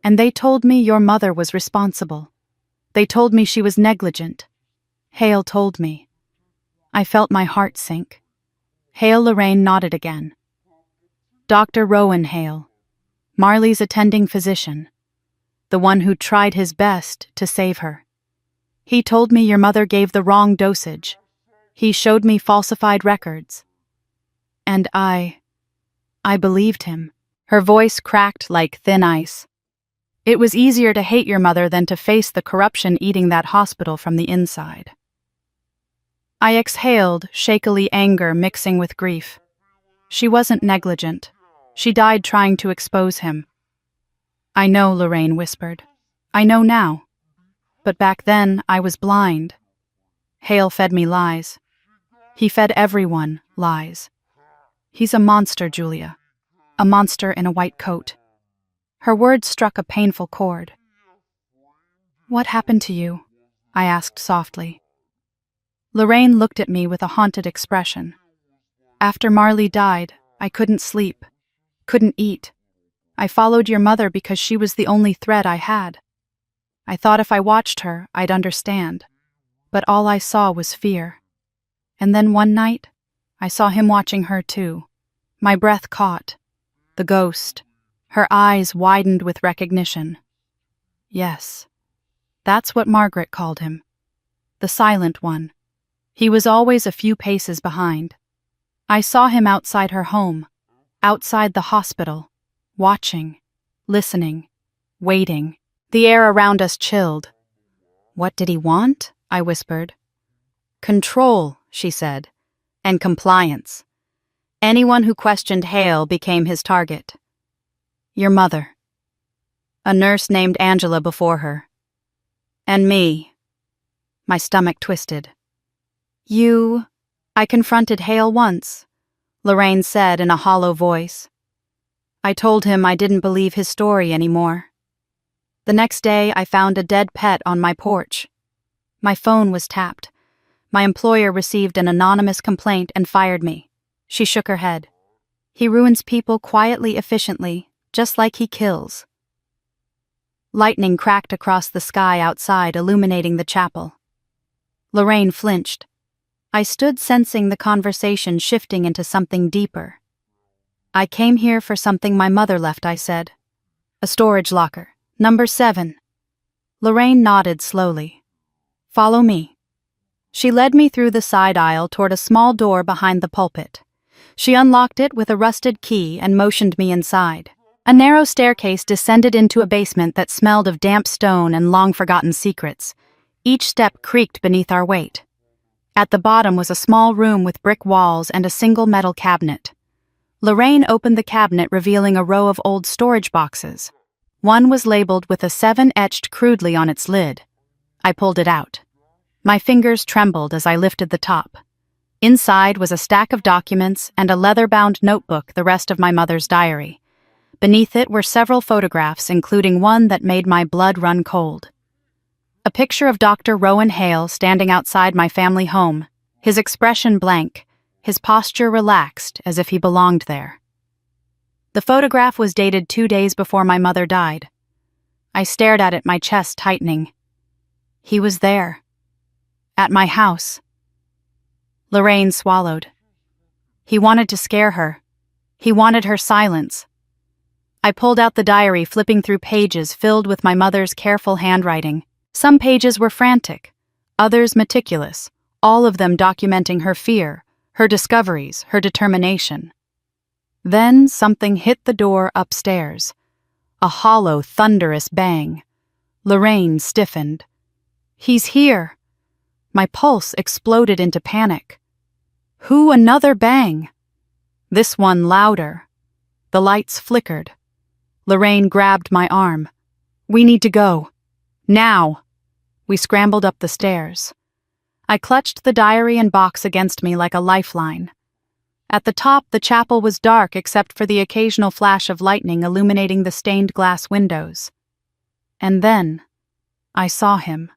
"And they told me your mother was responsible. They told me she was negligent. Hale told me." I felt my heart sink. Hale Lorraine nodded again. "Dr. Rowan Hale, Marley's attending physician, the one who tried his best to save her. He told me your mother gave the wrong dosage. He showed me falsified records. And I believed him." Her voice cracked like thin ice. "It was easier to hate your mother than to face the corruption eating that hospital from the inside." I exhaled, shakily, anger mixing with grief. She wasn't negligent. She died trying to expose him. "I know," Lorraine whispered. "I know now. But back then, I was blind. Hale fed me lies. He fed everyone lies. He's a monster, Julia. A monster in a white coat." Her words struck a painful chord. "What happened to you?" I asked softly. Lorraine looked at me with a haunted expression. "After Marley died, I couldn't sleep, couldn't eat. I followed your mother because she was the only thread I had. I thought if I watched her, I'd understand. But all I saw was fear. And then one night, I saw him watching her too. My breath caught. The ghost. Her eyes widened with recognition. Yes, that's what Margaret called him. The silent one. He was always a few paces behind. I saw him outside her home, outside the hospital, watching, listening, waiting. The air around us chilled. "What did he want?" I whispered. "Control," she said, "and compliance. Anyone who questioned Hale became his target." "Your mother." A nurse named Angela before her. And me. My stomach twisted. You... I confronted Hale once, Lorraine said in a hollow voice. I told him I didn't believe his story anymore. The next day, I found a dead pet on my porch. My phone was tapped. My employer received an anonymous complaint and fired me. She shook her head. He ruins people quietly, efficiently, just like he kills. Lightning cracked across the sky outside, illuminating the chapel. Lorraine flinched. I stood sensing the conversation shifting into something deeper. I came here for something my mother left, I said. A storage locker, number 7. Lorraine nodded slowly. Follow me. She led me through the side aisle toward a small door behind the pulpit. She unlocked it with a rusted key and motioned me inside. A narrow staircase descended into a basement that smelled of damp stone and long-forgotten secrets. Each step creaked beneath our weight. At the bottom was a small room with brick walls and a single metal cabinet. Lorraine opened the cabinet, revealing a row of old storage boxes. One was labeled with a 7 etched crudely on its lid. I pulled it out. My fingers trembled as I lifted the top. Inside was a stack of documents and a leather-bound notebook, the rest of my mother's diary. Beneath it were several photographs, including one that made my blood run cold. A picture of Dr. Rowan Hale standing outside my family home, his expression blank, his posture relaxed as if he belonged there. The photograph was dated 2 days before my mother died. I stared at it, my chest tightening. He was there. At my house. Lorraine swallowed. He wanted to scare her. He wanted her silence. I pulled out the diary, flipping through pages filled with my mother's careful handwriting. Some pages were frantic, others meticulous, all of them documenting her fear, her discoveries, her determination. Then something hit the door upstairs. A hollow, thunderous bang. Lorraine stiffened. He's here. My pulse exploded into panic. Who? Another bang. This one louder. The lights flickered. Lorraine grabbed my arm. We need to go. Now. We scrambled up the stairs. I clutched the diary and box against me like a lifeline. At the top, the chapel was dark except for the occasional flash of lightning illuminating the stained glass windows. And then, I saw him.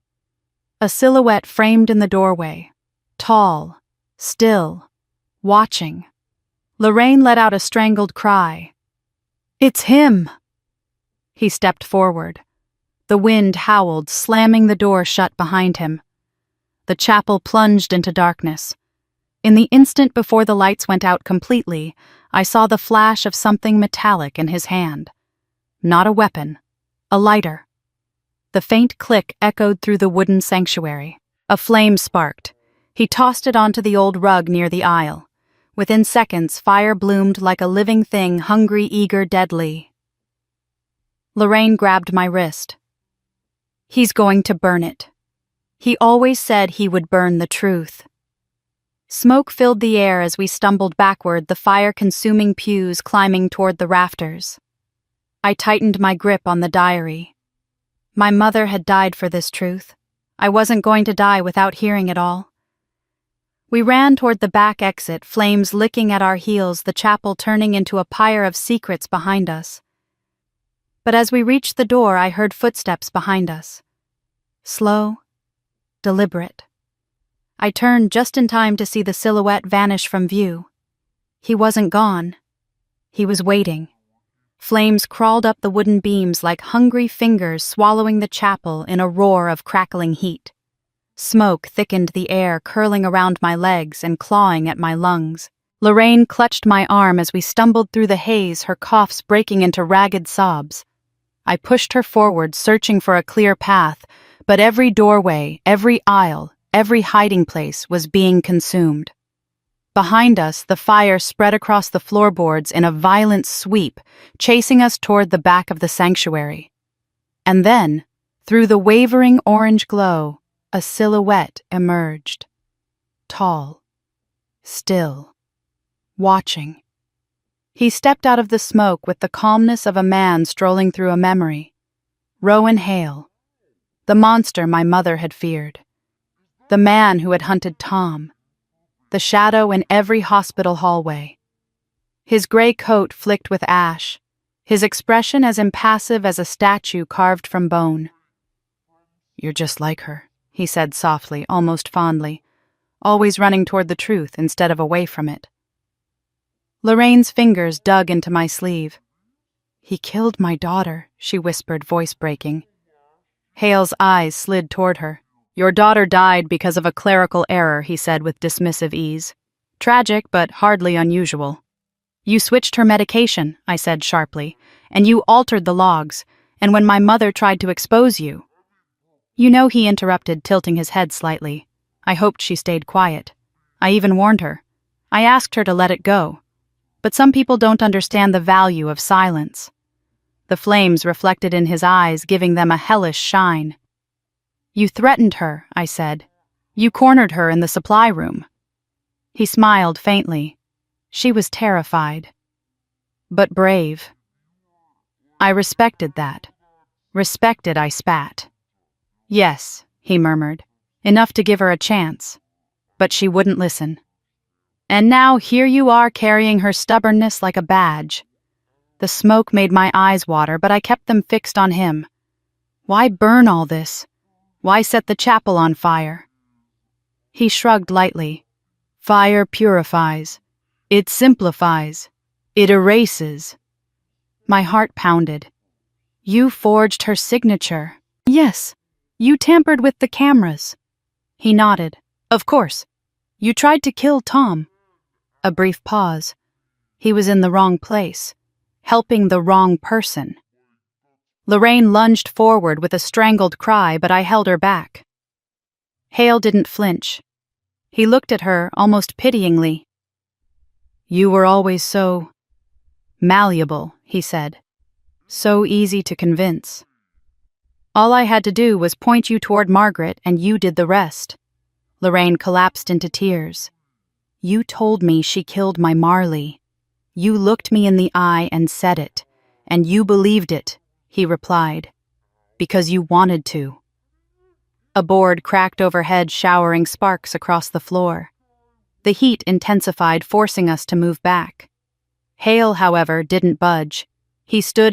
A silhouette framed in the doorway. Tall, still, watching. Lorraine let out a strangled cry. It's him! He stepped forward. The wind howled, slamming the door shut behind him. The chapel plunged into darkness. In the instant before the lights went out completely, I saw the flash of something metallic in his hand. Not a weapon, a lighter. The faint click echoed through the wooden sanctuary. A flame sparked. He tossed it onto the old rug near the aisle. Within seconds, fire bloomed like a living thing, hungry, eager, deadly. Lorraine grabbed my wrist. He's going to burn it. He always said he would burn the truth. Smoke filled the air as we stumbled backward, the fire-consuming pews climbing toward the rafters. I tightened my grip on the diary. My mother had died for this truth. I wasn't going to die without hearing it all. We ran toward the back exit, flames licking at our heels, the chapel turning into a pyre of secrets behind us. But as we reached the door, I heard footsteps behind us. Slow, deliberate. I turned just in time to see the silhouette vanish from view. He wasn't gone. He was waiting. Flames crawled up the wooden beams like hungry fingers, swallowing the chapel in a roar of crackling heat. Smoke thickened the air, curling around my legs and clawing at my lungs. Lorraine clutched my arm as we stumbled through the haze, her coughs breaking into ragged sobs. I pushed her forward, searching for a clear path, but every doorway, every aisle, every hiding place was being consumed. Behind us, the fire spread across the floorboards in a violent sweep, chasing us toward the back of the sanctuary. And then, through the wavering orange glow, a silhouette emerged. Tall, still, watching. He stepped out of the smoke with the calmness of a man strolling through a memory. Rowan Hale. The monster my mother had feared. The man who had hunted Tom. The shadow in every hospital hallway. His gray coat flicked with ash, his expression as impassive as a statue carved from bone. "You're just like her," he said softly, almost fondly, always running toward the truth instead of away from it. Lorraine's fingers dug into my sleeve. "He killed my daughter," she whispered, voice breaking. Hale's eyes slid toward her. "Your daughter died because of a clerical error," he said with dismissive ease. "Tragic, but hardly unusual." "You switched her medication," I said sharply, "and you altered the logs, and when my mother tried to expose you—" "You know," he interrupted, tilting his head slightly. "I hoped she stayed quiet. I even warned her. I asked her to let it go. But some people don't understand the value of silence." The flames reflected in his eyes, giving them a hellish shine. "You threatened her," I said. "You cornered her in the supply room." He smiled faintly. "She was terrified. But brave." I respected that. Respected, I spat. "Yes," he murmured, "enough to give her a chance. But she wouldn't listen. And now here you are carrying her stubbornness like a badge." The smoke made my eyes water, but I kept them fixed on him. "Why burn all this? Why set the chapel on fire?" He shrugged lightly. "Fire purifies. It simplifies. It erases." My heart pounded. "You forged her signature." "Yes. You tampered with the cameras." He nodded. "Of course. You tried to kill Tom." A brief pause. He was in the wrong place, helping the wrong person. Lorraine lunged forward with a strangled cry, but I held her back. Hale didn't flinch. He looked at her almost pityingly. "You were always so malleable," he said. "So easy to convince. All I had to do was point you toward Margaret, and you did the rest." Lorraine collapsed into tears. "You told me she killed my Marley. You looked me in the eye and said it, and you believed it," he replied, "because you wanted to." A board cracked overhead, showering sparks across the floor. The heat intensified, forcing us to move back. Hale, however, didn't budge. He stood in